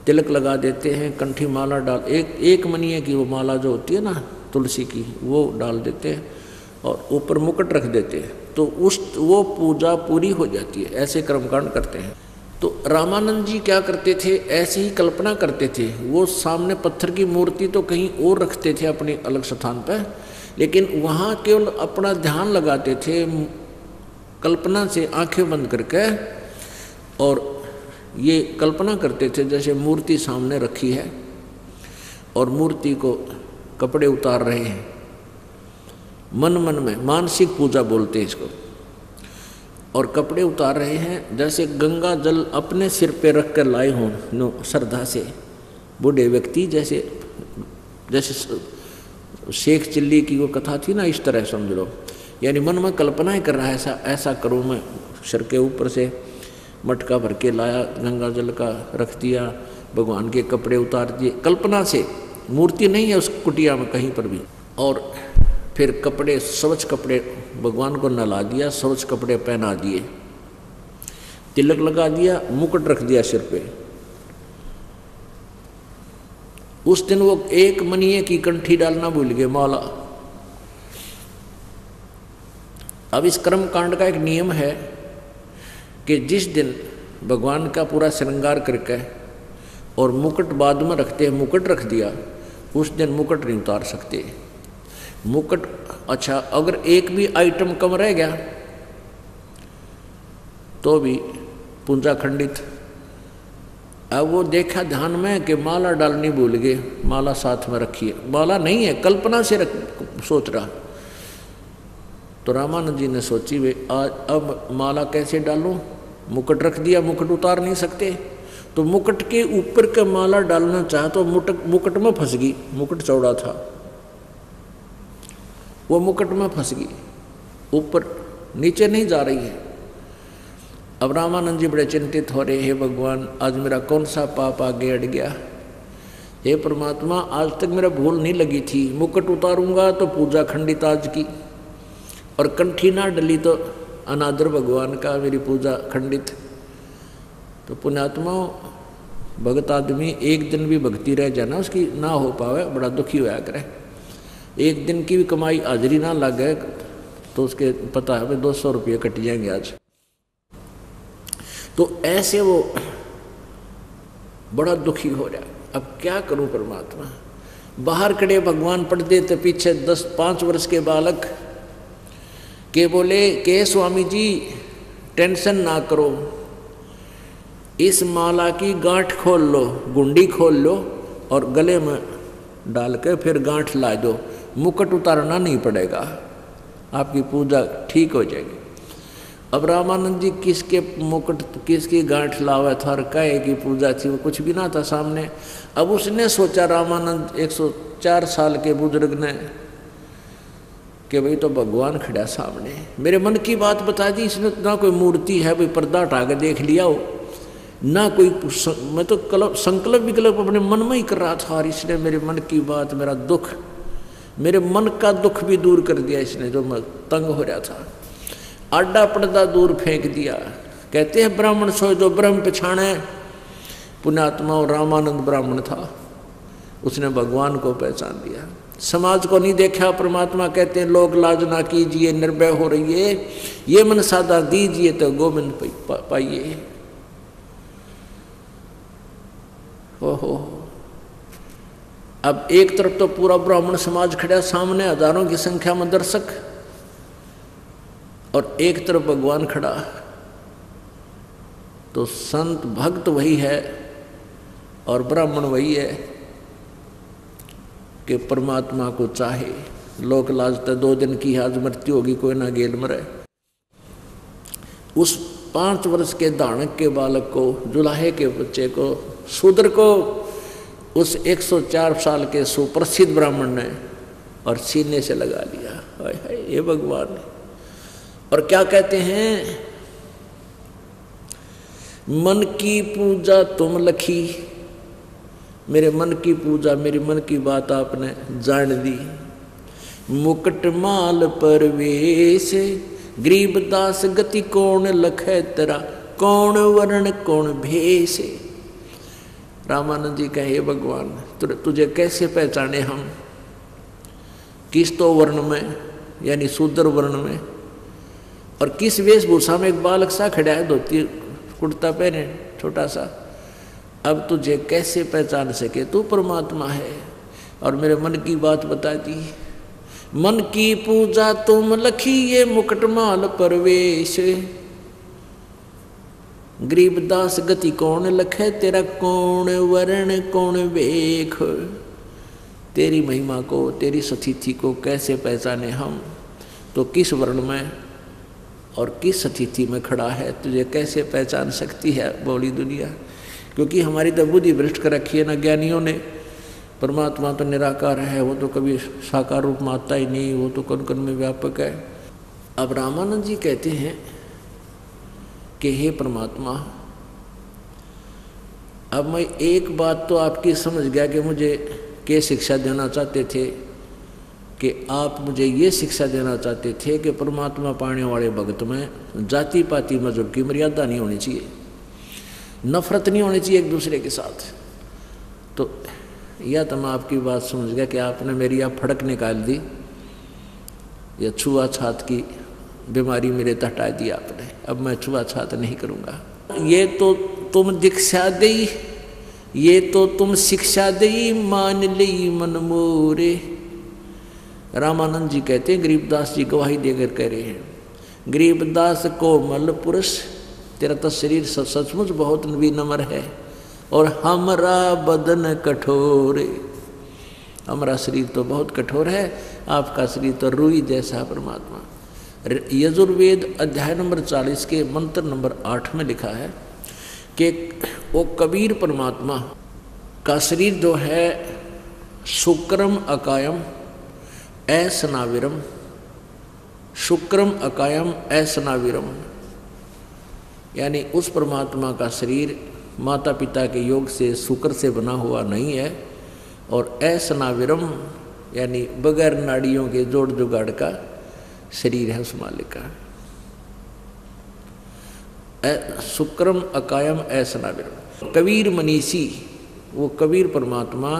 तिलक लगा देते हैं, कंठी माला डाल एक मनिए की वो माला जो होती है ना तुलसी की, वो डाल देते हैं और ऊपर मुकुट रख देते हैं, तो वो पूजा पूरी हो जाती है। ऐसे कर्मकांड करते हैं। तो रामानंद जी क्या करते थे, ऐसे ही कल्पना करते थे, वो सामने पत्थर की मूर्ति तो कहीं और रखते थे अपने अलग स्थान पर, लेकिन वहाँ केवल अपना ध्यान लगाते थे कल्पना से आंखें बंद करके, और ये कल्पना करते थे जैसे मूर्ति सामने रखी है और मूर्ति को कपड़े उतार रहे हैं, मन मन में मानसिक पूजा बोलते हैं इसको, और कपड़े उतार रहे हैं जैसे गंगा जल अपने सिर पे रख कर लाए हों श्रद्धा से, बूढ़े व्यक्ति जैसे शेख चिल्ली की वो कथा थी ना, इस तरह समझ लो, यानी मन में कल्पनाएं कर रहा है ऐसा करूँ मैं, सिर के ऊपर से मटका भर के लाया, गंगा जल का रख दिया, भगवान के कपड़े उतार दिए, कल्पना से, मूर्ति नहीं है उस कुटिया में कहीं पर भी, और फिर कपड़े स्वच्छ कपड़े भगवान को नहला दिया, स्वच्छ कपड़े पहना दिए, तिलक लगा दिया, मुकुट रख दिया सिर पे। उस दिन वो एक मनिए की कंठी डालना भूल गए, माला। अब इस कर्म कांड का एक नियम है कि जिस दिन भगवान का पूरा श्रृंगार करके और मुकुट बाद में रखते हैं, मुकुट रख दिया, उस दिन मुकुट नहीं उतार सकते। मुकुट अच्छा अगर एक भी आइटम कम रह गया तो भी पूजा खंडित, अब वो देखा ध्यान में कि माला डालनी भूल गए, माला साथ में रखी है, माला नहीं है, कल्पना से सोच रहा। तो रामानंद जी ने सोची वे आज अब माला कैसे डालूं, मुकुट रख दिया, मुकुट उतार नहीं सकते, तो मुकुट के ऊपर के माला डालना चाहा तो मुकुट में फंस गई, मुकुट चौड़ा था, वो मुकुट में फंस गई, ऊपर नीचे नहीं जा रही है। अब रामानंद जी बड़े चिंतित हो रहे, हे भगवान आज मेरा कौन सा पाप आगे अड़ गया, हे परमात्मा आज तक मेरा भूल नहीं लगी थी, मुकुट उतारूंगा तो पूजा खंडित आज की, और कंठी ना डली तो अनादर भगवान का, मेरी पूजा खंडित। तो पुण्यात्मा भगत आदमी एक दिन भी भक्ति रह जाना उसकी ना हो पावे, बड़ा दुखी होया करे। एक दिन की भी कमाई हाजिरी ना लगे तो उसके पता है 200 रुपये कट जाएंगे आज। तो ऐसे वो बड़ा दुखी हो रहा, अब क्या करूं परमात्मा। बाहर खड़े भगवान पर्दे तो पीछे 5 वर्ष के बालक के बोले के स्वामी जी टेंशन ना करो, इस माला की गांठ खोल लो, गुंडी खोल लो और गले में डाल के फिर गांठ ला दो, मुकुट उतारना नहीं पड़ेगा, आपकी पूजा ठीक हो जाएगी। अब रामानंद जी किसके मुकुट किसकी गांठ लावा था और काहे की पूजा थी, वो कुछ भी ना था सामने। अब उसने सोचा रामानंद 104 साल के बुजुर्ग ने कि भाई तो भगवान खड़ा सामने, मेरे मन की बात बता दी इसने, ना कोई मूर्ति है भाई पर्दा हटा के देख लिया हो, ना कोई मैं तो संकल्प विकल्प अपने मन में ही कर रहा था, और इसने मेरे मन की बात, मेरा दुख, मेरे मन का दुख भी दूर कर दिया इसने, जो मैं तंग हो रहा था, आडा पर्दा दूर फेंक दिया। कहते हैं ब्राह्मण सोए जो ब्रह्म पछाणे, पुण्यात्मा और रामानंद ब्राह्मण था, उसने भगवान को पहचान दिया, समाज को नहीं देखा। परमात्मा कहते हैं लोग लाज ना कीजिए, निर्भय हो रही है, ये मन सादा दीजिए तो गोविंद पाइए। ओहो, अब एक तरफ तो पूरा ब्राह्मण समाज खड़ा सामने, हजारों की संख्या में दर्शक, और एक तरफ भगवान खड़ा। तो संत भक्त वही है और ब्राह्मण वही है कि परमात्मा को चाहे। लोक लाज तो 2 दिन की आज मृत्यु होगी, कोई ना गेल मरे। उस 5 वर्ष के दानक के बालक को, जुलाहे के बच्चे को, शूद्र को उस 104 साल के सुप्रसिद्ध ब्राह्मण ने और सीने से लगा लिया। हाय हाय ये भगवान। और क्या कहते हैं, मन की पूजा तुम लखी, मेरे मन की पूजा, मेरी मन की बात आपने जान दी। मुकुट माल परवेश, गरीबदास गति कौन लखे तेरा, कौन वर्ण कौन भेष। रामानंद जी कहे भगवान तुझे कैसे पहचाने हम, किस तो वर्ण में यानी शूद्र वर्ण में, और किस वेशभूषा में एक बालक सा खड़ा है, धोती कुर्ता पहने छोटा सा। अब तुझे कैसे पहचान सके, तू परमात्मा है। और मेरे मन की बात बता दी। मन की पूजा तुम लखी, ये मुकुट माल परवेश, गरीबदास गति कौन लखे तेरा, कौन वर्ण कौन वेख। तेरी महिमा को, तेरी सतिथि को कैसे पहचाने हम, तो किस वर्ण में और किस सतिथि में खड़ा है, तुझे कैसे पहचान सकती है बोली दुनिया। क्योंकि हमारी तो बुद्धि भ्रष्ट कर रखी है ना ज्ञानियों ने। परमात्मा तो निराकार है, वो तो कभी साकार रूप में आता ही नहीं, वो तो कण कण में व्यापक है। अब रामानंद जी कहते हैं कि हे परमात्मा, अब मैं एक बात तो आपकी समझ गया कि मुझे क्या शिक्षा देना चाहते थे, कि आप मुझे ये शिक्षा देना चाहते थे कि परमात्मा पाने वाले भक्त में जाति पाति मजहब की मर्यादा नहीं होनी चाहिए, नफरत नहीं होनी चाहिए एक दूसरे के साथ। तो यह तो मैं आपकी बात समझ गया कि आपने मेरी आप फड़क निकाल दी, या छुआछूत की बीमारी मेरे तक हटा दी आपने। अब मैं छुआछूत नहीं करूँगा। ये तो तुम दीक्षा दई, ये तो तुम शिक्षा दई, मान ली मन मोरे। रामानंद जी कहते हैं, गरीबदास जी गवाही देकर कह रहे हैं, गरीबदास कोमल पुरुष, तेरा तो शरीर सचमुच बहुत विनम्र है, और हमरा बदन कठोर, हमारा शरीर तो बहुत कठोर है, आपका शरीर तो रुई जैसा परमात्मा। यजुर्वेद अध्याय नंबर 40 के मंत्र नंबर 8 में लिखा है कि वो कबीर परमात्मा का शरीर जो है शुक्रम अकायम असनाविरम, शुक्रम अकायम असनाविरम, यानी उस परमात्मा का शरीर माता पिता के योग से शुक्र से बना हुआ नहीं है, और असनाविरम यानी बगैर नाड़ियों के जोड़ जुगाड़ का शरीर है उस मालिक का। शुक्रम अकायम असनाविरम। कबीर मनीषी, वो कबीर परमात्मा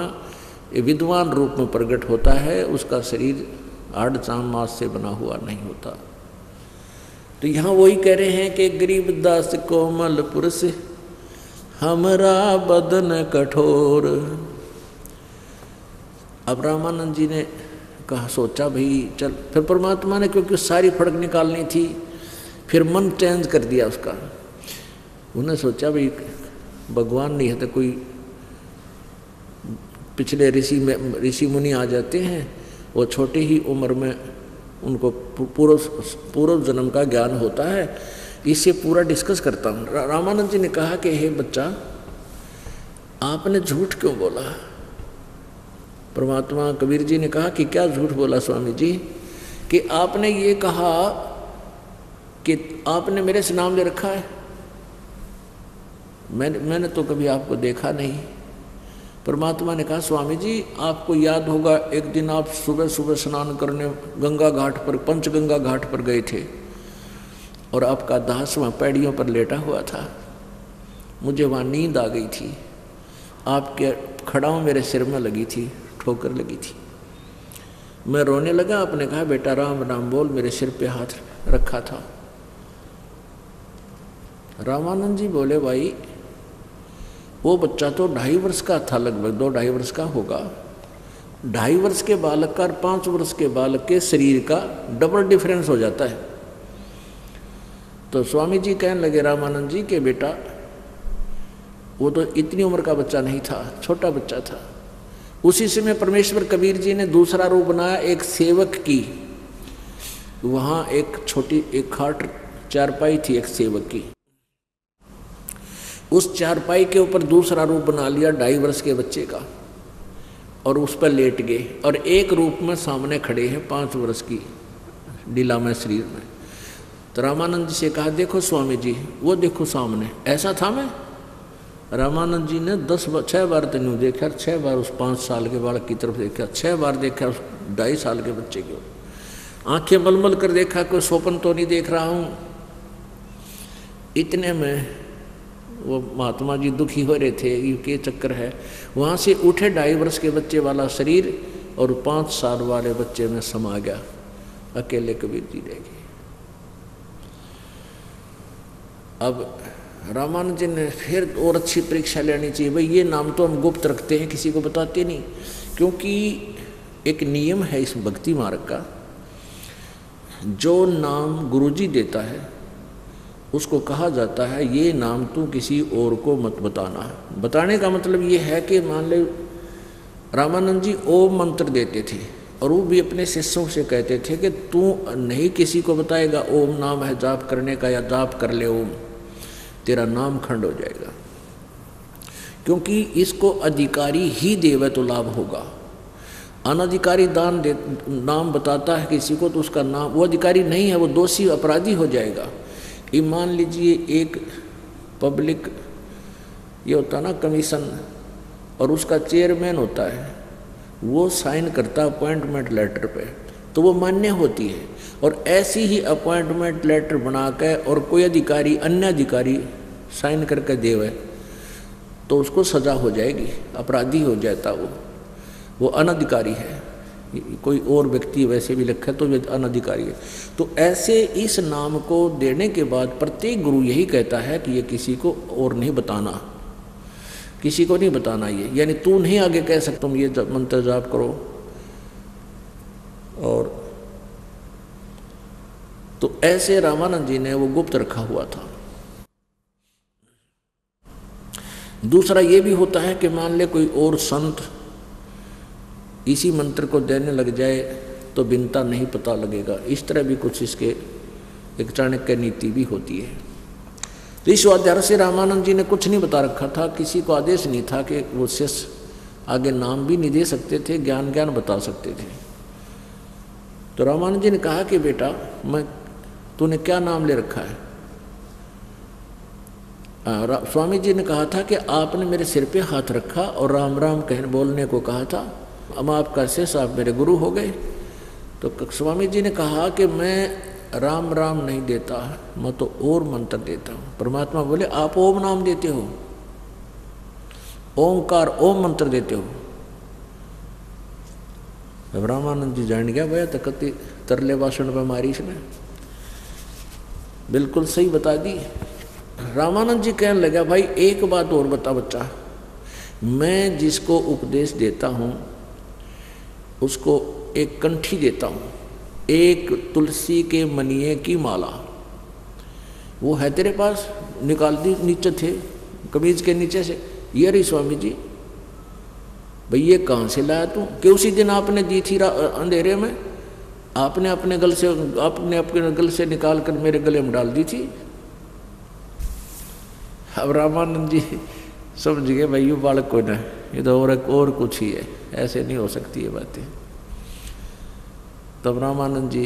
विद्वान रूप में प्रकट होता है, उसका शरीर आड़ चाम मास से बना हुआ नहीं होता। तो यहाँ वही कह रहे हैं कि गरीबदास कोमल पुरुष हमरा बदन कठोर। अब रामानंद जी ने कहा, सोचा भाई चल, फिर परमात्मा ने क्योंकि सारी फड़क निकालनी थी, फिर मन चेंज कर दिया उसका। उन्हें सोचा भाई भगवान नहीं है तो कोई पिछले ऋषि मुनि आ जाते हैं, वो छोटी ही उम्र में उनको पूर्व जन्म का ज्ञान होता है, इससे पूरा डिस्कस करता हूँ। रामानंद जी ने कहा कि हे बच्चा, आपने झूठ क्यों बोला? परमात्मा कबीर जी ने कहा कि क्या झूठ बोला स्वामी जी? कि आपने ये कहा कि आपने मेरे से नाम ले रखा है, मैंने तो कभी आपको देखा नहीं। परमात्मा ने कहा, स्वामी जी आपको याद होगा एक दिन आप सुबह सुबह स्नान करने गंगा घाट पर, पंचगंगा घाट पर गए थे, और आपका दास वहाँ पैड़ियों पर लेटा हुआ था। मुझे वहाँ नींद आ गई थी, आपके खड़ाऊँ मेरे सिर में लगी थी, ठोकर लगी थी, मैं रोने लगा। आपने कहा बेटा राम राम बोल, मेरे सिर पे हाथ रखा था। रामानंद जी बोले, भाई वो बच्चा तो 2.5 वर्ष का था, लगभग 2-2.5 वर्ष का होगा। 2.5 वर्ष के बालक का और 5 वर्ष के बालक के शरीर का डबल डिफरेंस हो जाता है। तो स्वामी जी कहने लगे रामानंद जी के बेटा वो तो इतनी उम्र का बच्चा नहीं था, छोटा बच्चा था। उसी समय परमेश्वर कबीर जी ने दूसरा रूप बनाया, एक सेवक की। वहाँ एक छोटी एक खाट चारपाई थी एक सेवक की, उस चारपाई के ऊपर दूसरा रूप बना लिया 2.5 वर्ष के बच्चे का, और उस पर लेट गए, और एक रूप में सामने खड़े हैं 5 वर्ष की लीला में शरीर में। तो रामानंद जी से कहा, देखो स्वामी जी वो देखो सामने, ऐसा था मैं? रामानंद जी ने 6 बार तेनू देखा, 6 बार उस 5 साल के बालक की तरफ देखा, 6 बार देखा उस 2.5 साल के बच्चे की ओर, आंखें मलमल कर देखा, कोई स्वप्न तो नहीं देख रहा हूँ। इतने में वो महात्मा जी दुखी हो रहे थे, ये क्या चक्कर है। वहाँ से उठे 2.5 वर्ष के बच्चे वाला शरीर और 5 साल वाले बच्चे में समा गया, अकेले कबीर जी रह गए। अब रामानंद जी ने फिर और अच्छी परीक्षा लेनी चाहिए, भाई ये नाम तो हम गुप्त रखते हैं, किसी को बताते नहीं, क्योंकि एक नियम है इस भक्ति मार्ग का, जो नाम गुरुजी देता है उसको कहा जाता है ये नाम तू किसी और को मत बताना। बताने का मतलब ये है कि मान ले रामानंद जी ओम मंत्र देते थे, और वो भी अपने शिष्यों से कहते थे कि तू नहीं किसी को बताएगा ओम नाम है जाप करने का, या जाप कर ले ओम, तेरा नाम खंड हो जाएगा। क्योंकि इसको अधिकारी ही देवे तो लाभ होगा। अनधिकारी नाम बताता है किसी को तो उसका नाम, वो अधिकारी नहीं है, वो दोषी अपराधी हो जाएगा। ये मान लीजिए एक पब्लिक ये होता ना कमीशन, और उसका चेयरमैन होता है, वो साइन करता अपॉइंटमेंट लेटर पे, तो वो मान्य होती है। और ऐसी ही अपॉइंटमेंट लेटर बना के और कोई अधिकारी अन्य अधिकारी साइन करके देवे तो उसको सजा हो जाएगी, अपराधी हो जाता वो अनधिकारी है। कोई और व्यक्ति वैसे भी लिखा है तो वे अनधिकारी है। तो ऐसे इस नाम को देने के बाद प्रत्येक गुरु यही कहता है कि ये किसी को और नहीं बताना, किसी को नहीं बताना ये, यानी तू नहीं आगे कह सकता तुम ये मंत्र जाप करो। और तो ऐसे रामानंद जी ने वो गुप्त रखा हुआ था। दूसरा ये भी होता है कि मान ले कोई और संत इसी मंत्र को देने लग जाए तो भिन्नता नहीं पता लगेगा। इस तरह भी कुछ इसके एक चाणक्य नीति भी होती है। तो इस स्वाध्याय से रामानंद जी ने कुछ नहीं बता रखा था, किसी को आदेश नहीं था कि वो शिष्य आगे नाम भी नहीं दे सकते थे, ज्ञान बता सकते थे। तो रामानंद जी ने कहा कि बेटा तूने क्या नाम ले रखा है? स्वामी जी ने कहा था कि आपने मेरे सिर पे हाथ रखा और राम राम कहने बोलने को कहा था, अब आपका शिष्य, आप मेरे गुरु हो गए। तो स्वामी जी ने कहा कि मैं राम राम नहीं देता, मैं तो और मंत्र देता हूँ। परमात्मा बोले आप ओम नाम देते हो, ओंकार ओम मंत्र देते हो। जब रामानंद जी जान गया भैया तकती तरले भाषण पे मारी इसने, बिल्कुल सही बता दी। रामानंद जी कहने लगा भाई एक बात और बता बच्चा, मैं जिसको उपदेश देता हूँ उसको एक कंठी देता हूँ, एक तुलसी के मनिये की माला, वो है तेरे पास? निकाल दी नीचे थे कमीज के नीचे से। ये रही स्वामी जी। भाई ये कहाँ से लाया तू? कि उसी दिन आपने दी थी अंधेरे में, आपने अपने गल से निकाल कर मेरे गले में डाल दी थी। अब रामानंद जी समझ गए भाई ये बालक कोई ना, ये तो और कुछ ही है, ऐसे नहीं हो सकती ये बातें। तब रामानंद जी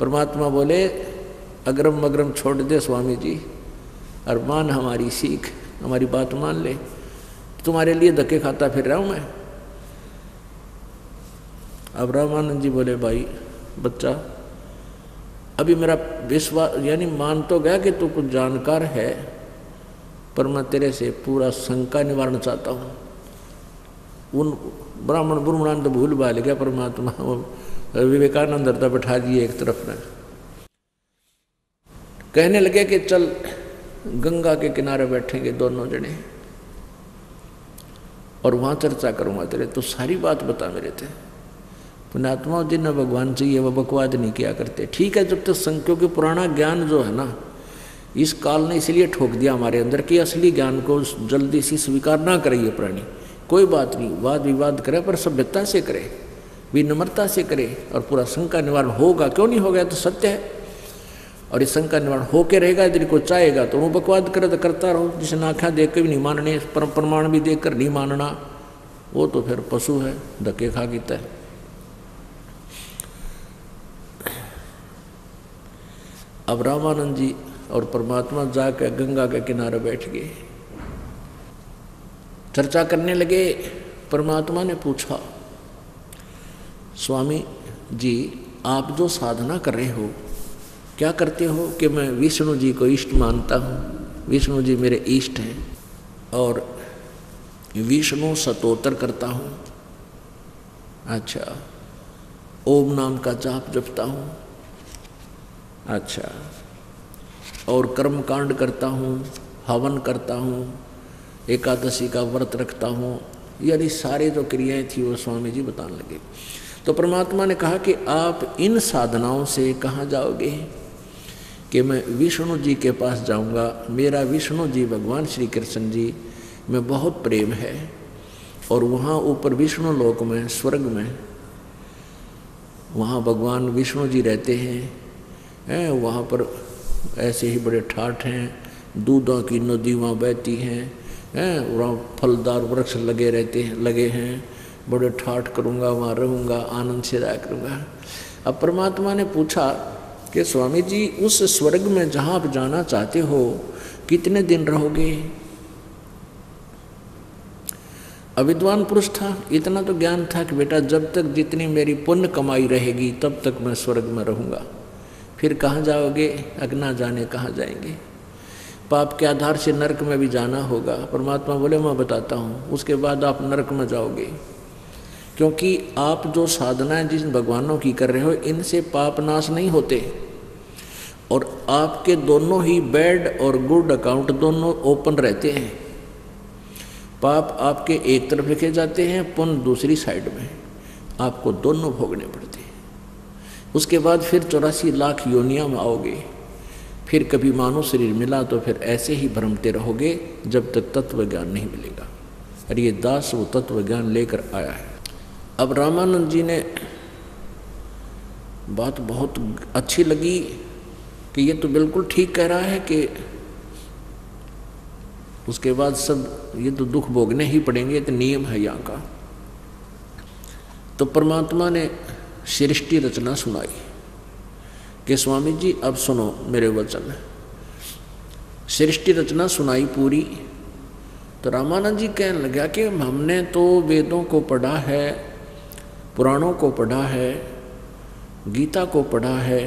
परमात्मा बोले अग्रम मग्रम छोड़ दे स्वामी जी और मान हमारी सीख, हमारी बात मान ले, तुम्हारे लिए धक्के खाता फिर रहा हूँ मैं। अब रामानंद जी बोले भाई बच्चा अभी मेरा विश्वास यानी मान तो गया कि तू कुछ जानकार है, पर मैं तेरे से पूरा शंका निवारण चाहता हूँ। उन ब्राह्मण ब्रह्मणान तो भूल भाल गया, परमात्मा विवेकानंद दर्दा बैठा दिए एक तरफ में। कहने लगे कि चल गंगा के किनारे बैठेंगे दोनों जने और वहाँ चर्चा करूँगा तेरे, तो सारी बात बता मेरे थे। पुण्यात्मा जिन्हें भगवान चाहिए वह बकवाद नहीं किया करते। ठीक है जब तक क्योंकि पुराना ज्ञान जो है ना, इस काल ने इसलिए ठोक दिया हमारे अंदर कि असली ज्ञान को जल्दी से स्वीकार ना करे ये प्राणी। कोई बात नहीं, वाद विवाद करे पर सभ्यता से करे, विनम्रता से करे और पूरा शंका निवारण होगा। क्यों नहीं होगा? तो सत्य है और इस शंका निवारण होके रहेगा। यदि को चाहेगा तो वो बकवाद करे तो करता रहो, जिसने आँखा देख के भी नहीं मानने, प्रमाण भी देख कर नहीं मानना, वो तो फिर पशु है, धक्के खा गीता है। अब रामानंद जी और परमात्मा जाकर गंगा के किनारे बैठ गए, चर्चा करने लगे। परमात्मा ने पूछा स्वामी जी आप जो साधना कर रहे हो क्या करते हो? कि मैं विष्णु जी को इष्ट मानता हूँ, विष्णु जी मेरे इष्ट हैं और विष्णु स्तोत्र करता हूँ। अच्छा, ओम नाम का जाप जपता हूँ। अच्छा, और कर्म कांड करता हूँ, हवन करता हूँ, एकादशी का व्रत रखता हूँ। यानी सारे जो क्रियाएं थी वो स्वामी जी बताने लगे। तो परमात्मा ने कहा कि आप इन साधनाओं से कहाँ जाओगे? कि मैं विष्णु जी के पास जाऊँगा। मेरा विष्णु जी भगवान श्री कृष्ण जी में बहुत प्रेम है और वहाँ ऊपर विष्णु लोक में, स्वर्ग में, वहाँ भगवान विष्णु जी रहते हैं। वहाँ पर ऐसे ही बड़े ठाठ हैं, दूधों की नदी वहाँ बहती हैं, वहाँ फलदार वृक्ष लगे हैं। बड़े ठाठ करूँगा, वहाँ रहूँगा, आनंद से रहा करूँगा। अब परमात्मा ने पूछा कि स्वामी जी उस स्वर्ग में जहाँ आप जाना चाहते हो कितने दिन रहोगे? अविद्वान पुरुष था, इतना तो ज्ञान था कि बेटा जब तक जितनी मेरी पुण्य कमाई रहेगी तब तक मैं स्वर्ग में रहूँगा। फिर कहाँ जाओगे? अगना जाने कहाँ जाएंगे। पाप के आधार से नरक में भी जाना होगा। परमात्मा बोले मैं बताता हूँ, उसके बाद आप नरक में जाओगे, क्योंकि आप जो साधनाएं जिन भगवानों की कर रहे हो इनसे पाप नाश नहीं होते और आपके दोनों ही बैड और गुड अकाउंट दोनों ओपन रहते हैं। पाप आपके एक तरफ लिखे जाते हैं, पुण्य दूसरी साइड में, आपको दोनों भोगने पड़ते हैं। उसके बाद फिर 84 लाख योनियां में आओगे, फिर कभी मानव शरीर मिला तो फिर ऐसे ही भ्रमते रहोगे जब तक तत्व ज्ञान नहीं मिलेगा। और ये दास वो तत्व ज्ञान लेकर आया है। अब रामानंद जी ने बात बहुत अच्छी लगी कि ये तो बिल्कुल ठीक कह रहा है कि उसके बाद सब ये तो दुख भोगने ही पड़ेंगे, तो नियम है यहाँ का। तो परमात्मा ने सृष्टि रचना सुनाई कि स्वामी जी अब सुनो मेरे वचन। सृष्टि रचना सुनाई पूरी। तो रामानंद जी कहने लगा कि हमने तो वेदों को पढ़ा है, पुराणों को पढ़ा है, गीता को पढ़ा है,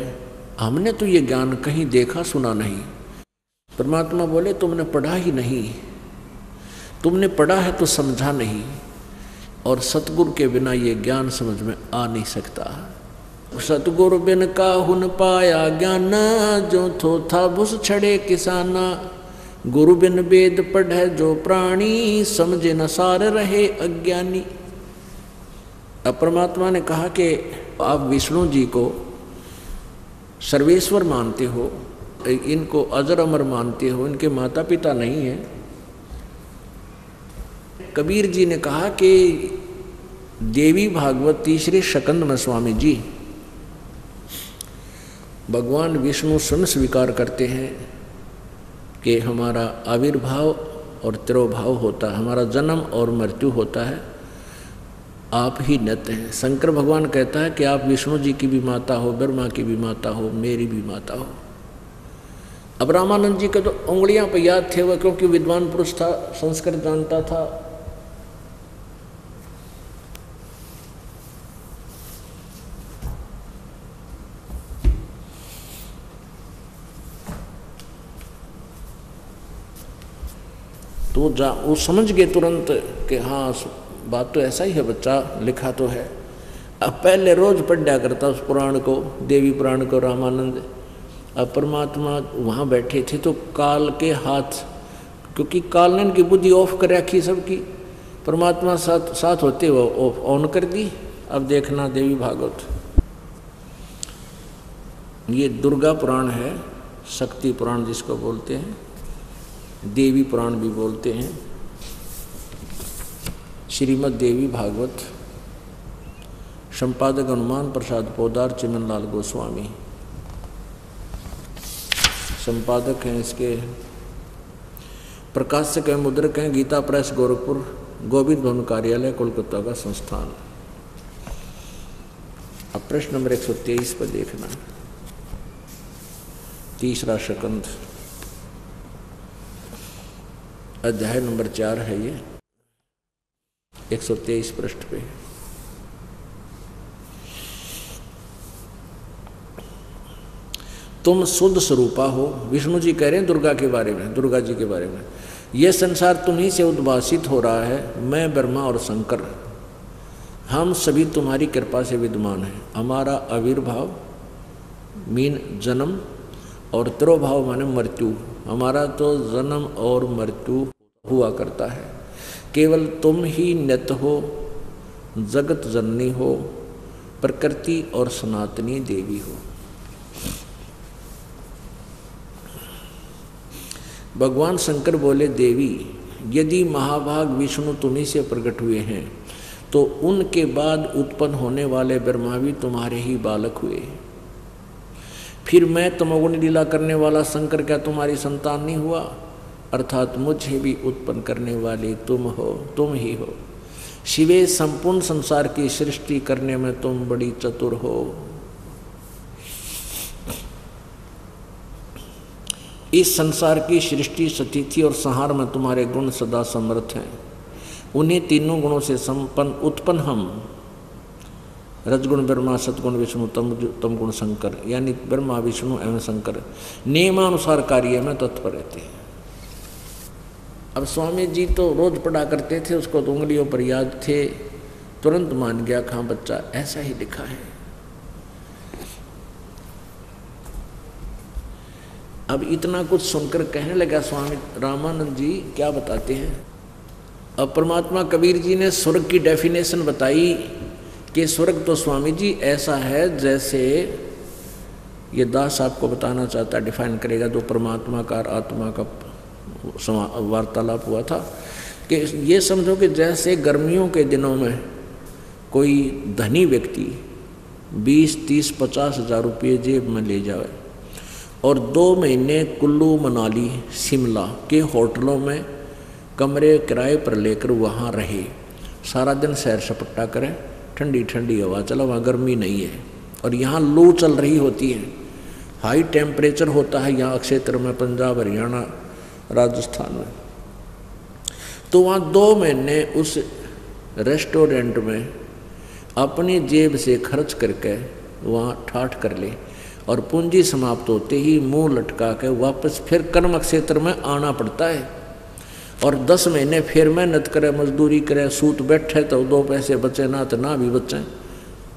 हमने तो ये ज्ञान कहीं देखा सुना नहीं। परमात्मा बोले तुमने पढ़ा ही नहीं, तुमने पढ़ा है तो समझा नहीं, और सतगुरु के बिना ये ज्ञान समझ में आ नहीं सकता। सतगुरु बिन काहुन पाया ज्ञान, जो थो था भुस छड़े किसाना। गुरु बिन वेद पढ़े जो प्राणी, समझे न सार रहे अज्ञानी। अब परमात्मा ने कहा कि आप विष्णु जी को सर्वेश्वर मानते हो, इनको अजर अमर मानते हो, इनके माता पिता नहीं है। कबीर जी ने कहा कि देवी भागवत तीसरे स्कंद में स्वामी जी भगवान विष्णु स्वयं स्वीकार करते हैं कि हमारा आविर्भाव और तिरोभाव होता है, हमारा जन्म और मृत्यु होता है, आप ही नित्य हैं। शंकर भगवान कहता है कि आप विष्णु जी की भी माता हो, ब्रह्मा की भी माता हो, मेरी भी माता हो। अब रामानंद जी के तो उंगलियां पर याद थे वह, क्योंकि विद्वान पुरुष था, संस्कृत जानता था। तो वो समझ गए तुरंत कि हाँ बात तो ऐसा ही है, बच्चा लिखा तो है। अब पहले रोज पढ़ा करता उस पुराण को, देवी पुराण को रामानंद। अब परमात्मा वहाँ बैठे थे तो काल के हाथ, क्योंकि काल ने इनकी बुद्धि ऑफ कर रखी सबकी, परमात्मा साथ होते हुए ऑफ ऑन कर दी। अब देखना देवी भागवत, ये दुर्गा पुराण है, शक्ति पुराण जिसको बोलते हैं, देवी पुराण भी बोलते हैं। श्रीमद् देवी भागवत, संपादक हनुमान प्रसाद पोदार चिमनलाल गोस्वामी संपादक हैं इसके, प्रकाशक हैं, मुद्रक हैं गीता प्रेस गोरखपुर, गोविंद भवन कार्यालय कोलकाता का संस्थान। अब प्रश्न नंबर 123 पर देखना, तीसरा स्कंद, अध्याय नंबर 4 है ये, 123 पृष्ठ पे। तुम शुद्ध स्वरूपा हो, विष्णु जी कह रहे हैं दुर्गा के बारे में, दुर्गा जी के बारे में। यह संसार तुम्ही से उद्भासित हो रहा है, मैं ब्रह्मा और शंकर हम सभी तुम्हारी कृपा से विद्यमान हैं। हमारा आविर्भाव मीन जन्म और तिरोभाव माने मृत्यु, हमारा तो जन्म और मृत्यु हुआ करता है। केवल तुम ही नित्य हो, जगत जननी हो, प्रकृति और सनातनी देवी हो। भगवान शंकर बोले, देवी यदि महाभाग विष्णु तुम्ही से प्रकट हुए हैं तो उनके बाद उत्पन्न होने वाले ब्रह्मा भी तुम्हारे ही बालक हुए। फिर मैं तमोगुणी लीला करने वाला शंकर क्या तुम्हारी संतान नहीं हुआ? अर्थात मुझे भी उत्पन्न करने वाले तुम हो, तुम ही हो। शिवे संपूर्ण संसार की सृष्टि करने में तुम बड़ी चतुर हो। इस संसार की सृष्टि, स्थिति और संहार में तुम्हारे गुण सदा समर्थ हैं। उन्हीं तीनों गुणों से संपन्न उत्पन्न हम रजगुण ब्रह्मा, सतगुण विष्णु, तम गुण शंकर, यानी ब्रह्मा विष्णु एवं शंकर नियमानुसार कार्य में तत्पर रहते हैं। अब स्वामी जी तो रोज पढ़ा करते थे, उसको तो उंगलियों पर याद थे, तुरंत मान गया, हाँ बच्चा ऐसा ही लिखा है। अब इतना कुछ सुनकर कहने लगा स्वामी रामानंद जी क्या बताते हैं। अब परमात्मा कबीर जी ने स्वर्ग की डेफिनेशन बताई कि स्वर्ग तो स्वामी जी ऐसा है जैसे ये दास आपको बताना चाहता है, डिफाइन करेगा। जो परमात्मा का और आत्मा का वार्तालाप हुआ था कि ये समझो कि जैसे गर्मियों के दिनों में कोई धनी व्यक्ति 20, 30, 50 हज़ार रुपये जेब में ले जाए और 2 महीने कुल्लू, मनाली, शिमला के होटलों में कमरे किराए पर लेकर वहाँ रहे, सारा दिन सैर सपट्टा करें, ठंडी ठंडी हवा चला, वहाँ गर्मी नहीं है और यहाँ लू चल रही होती है, हाई टेम्परेचर होता है यहाँ क्षेत्र में, पंजाब, हरियाणा, राजस्थान में। तो वहाँ 2 महीने उस रेस्टोरेंट में अपनी जेब से खर्च करके वहाँ ठाठ कर ले और पूंजी समाप्त होते ही मुंह लटका के वापस फिर कर्म क्षेत्र में आना पड़ता है और 10 महीने फिर मेहनत करे, मजदूरी करे, सूत बैठे तो 2 पैसे बचे ना तो ना भी बचे,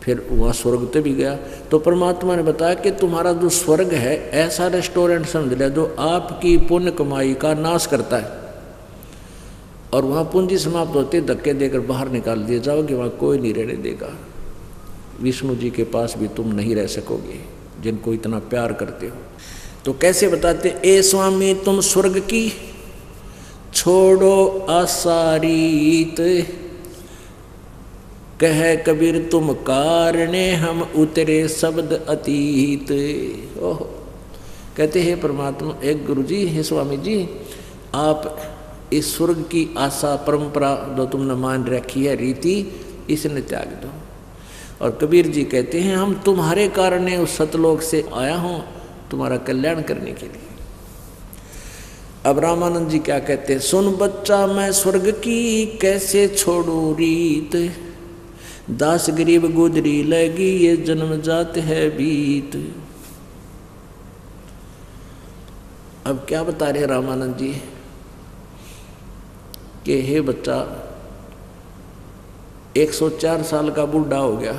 फिर वहाँ स्वर्ग पे भी गया। तो परमात्मा ने बताया कि तुम्हारा जो स्वर्ग है ऐसा रेस्टोरेंट समझ ले जो आपकी पुण्य कमाई का नाश करता है और वहाँ पूंजी समाप्त होते धक्के देकर बाहर निकाल दिए जाओगे, वहाँ कोई नहीं रहने देगा। विष्णु जी के पास भी तुम नहीं रह सकोगे जिनको इतना प्यार करते हो। तो कैसे बताते, ए स्वामी तुम स्वर्ग की छोड़ो आसारीत, कह कबीर तुम कारणे हम उतरे शब्द अतीत। ओह, कहते हैं परमात्मा, एक गुरु जी है स्वामी जी, आप इस स्वर्ग की आशा परंपरा जो तुमने मान रखी है रीति, इसने त्याग दो। और कबीर जी कहते हैं हम तुम्हारे कारण उस सतलोक से आया हूँ तुम्हारा कल्याण करने के लिए। अब रामानंद जी क्या कहते हैं, सुन बच्चा मैं स्वर्ग की कैसे छोड़ू रीत, दास गरीब गुजरी लगी ये जन्म जात है बीत। अब क्या बता रहे रामानंद जी कि हे बच्चा 104 साल का बूढ़ा हो गया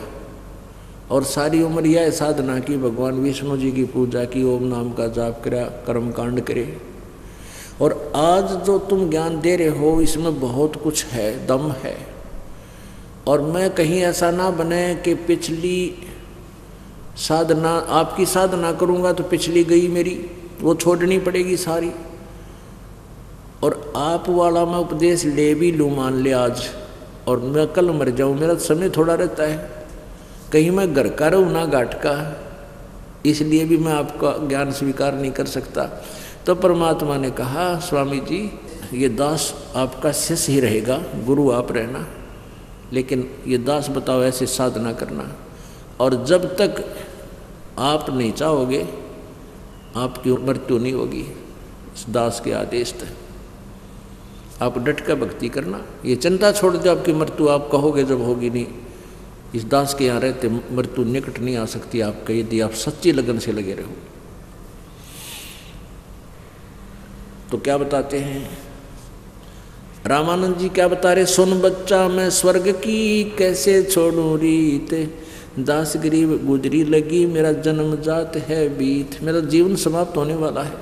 और सारी उम्र यह साधना की भगवान विष्णु जी की पूजा की, ओम नाम का जाप करा, कर्म कांड करे, और आज जो तुम ज्ञान दे रहे हो इसमें बहुत कुछ है, दम है। और मैं कहीं ऐसा ना बने कि पिछली साधना, आपकी साधना करूँगा तो पिछली गई मेरी, वो छोड़नी पड़ेगी सारी, और आप वाला मैं उपदेश ले भी लूँ मान ले आज, और मैं कल मर जाऊँ, मेरा समय थोड़ा रहता है, कहीं मैं घर का रहूँ ना घाट का, इसलिए भी मैं आपका ज्ञान स्वीकार नहीं कर सकता। तो परमात्मा ने कहा स्वामी जी ये दास आपका शिष्य ही रहेगा, गुरु आप रहना, लेकिन ये दास बताओ ऐसे साधना करना, और जब तक आप नहीं चाहोगे आपकी मृत्यु नहीं होगी, इस दास के आदेश तक आप डट कर भक्ति करना, ये चिंता छोड़ दो आपकी मृत्यु आप कहोगे जब होगी नहीं। इस दास के यहाँ रहते मृत्यु निकट नहीं आ सकती आपका, यदि आप सच्ची लगन से लगे रहो। तो क्या बताते हैं रामानंद जी, क्या बता रहे, सुन बच्चा मैं स्वर्ग की कैसे छोड़ू रीत, दास गरीब गुजरी लगी मेरा जन्म जात है बीत, मेरा जीवन समाप्त होने वाला है।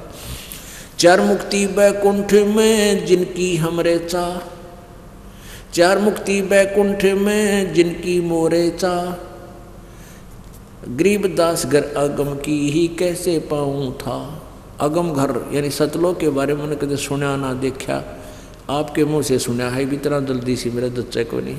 4 मुक्ति बैकुंठ में जिनकी हमरे चाह, 4 मुक्ति बैकुंठ में जिनकी मोरे चाह, गरीब दास घर अगम की ही कैसे पाऊँ था। अगम घर यानी सतलोक के बारे में कभी सुना ना देखा, आपके मुंह से सुना है, भी इतना जल्दी से मेरा दच्चा को नहीं।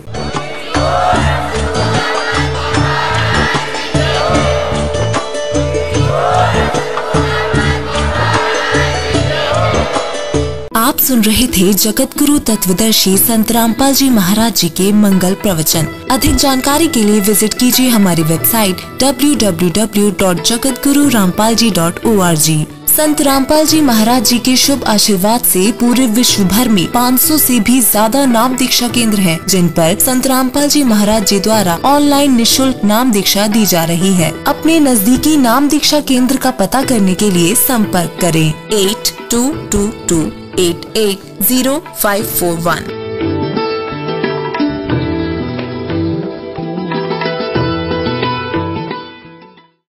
आप सुन रहे थे जगत गुरु तत्वदर्शी संत रामपाल जी महाराज जी के मंगल प्रवचन। अधिक जानकारी के लिए विजिट कीजिए हमारी वेबसाइट www.jagatgururampalji.org। संत रामपाल जी महाराज जी के शुभ आशीर्वाद से पूरे विश्व भर में 500 से भी ज्यादा नाम दीक्षा केंद्र हैं, जिन पर संत रामपाल जी महाराज जी द्वारा ऑनलाइन निशुल्क नाम दीक्षा दी जा रही है। अपने नजदीकी नाम दीक्षा केंद्र का पता करने के लिए संपर्क करें 8222880541।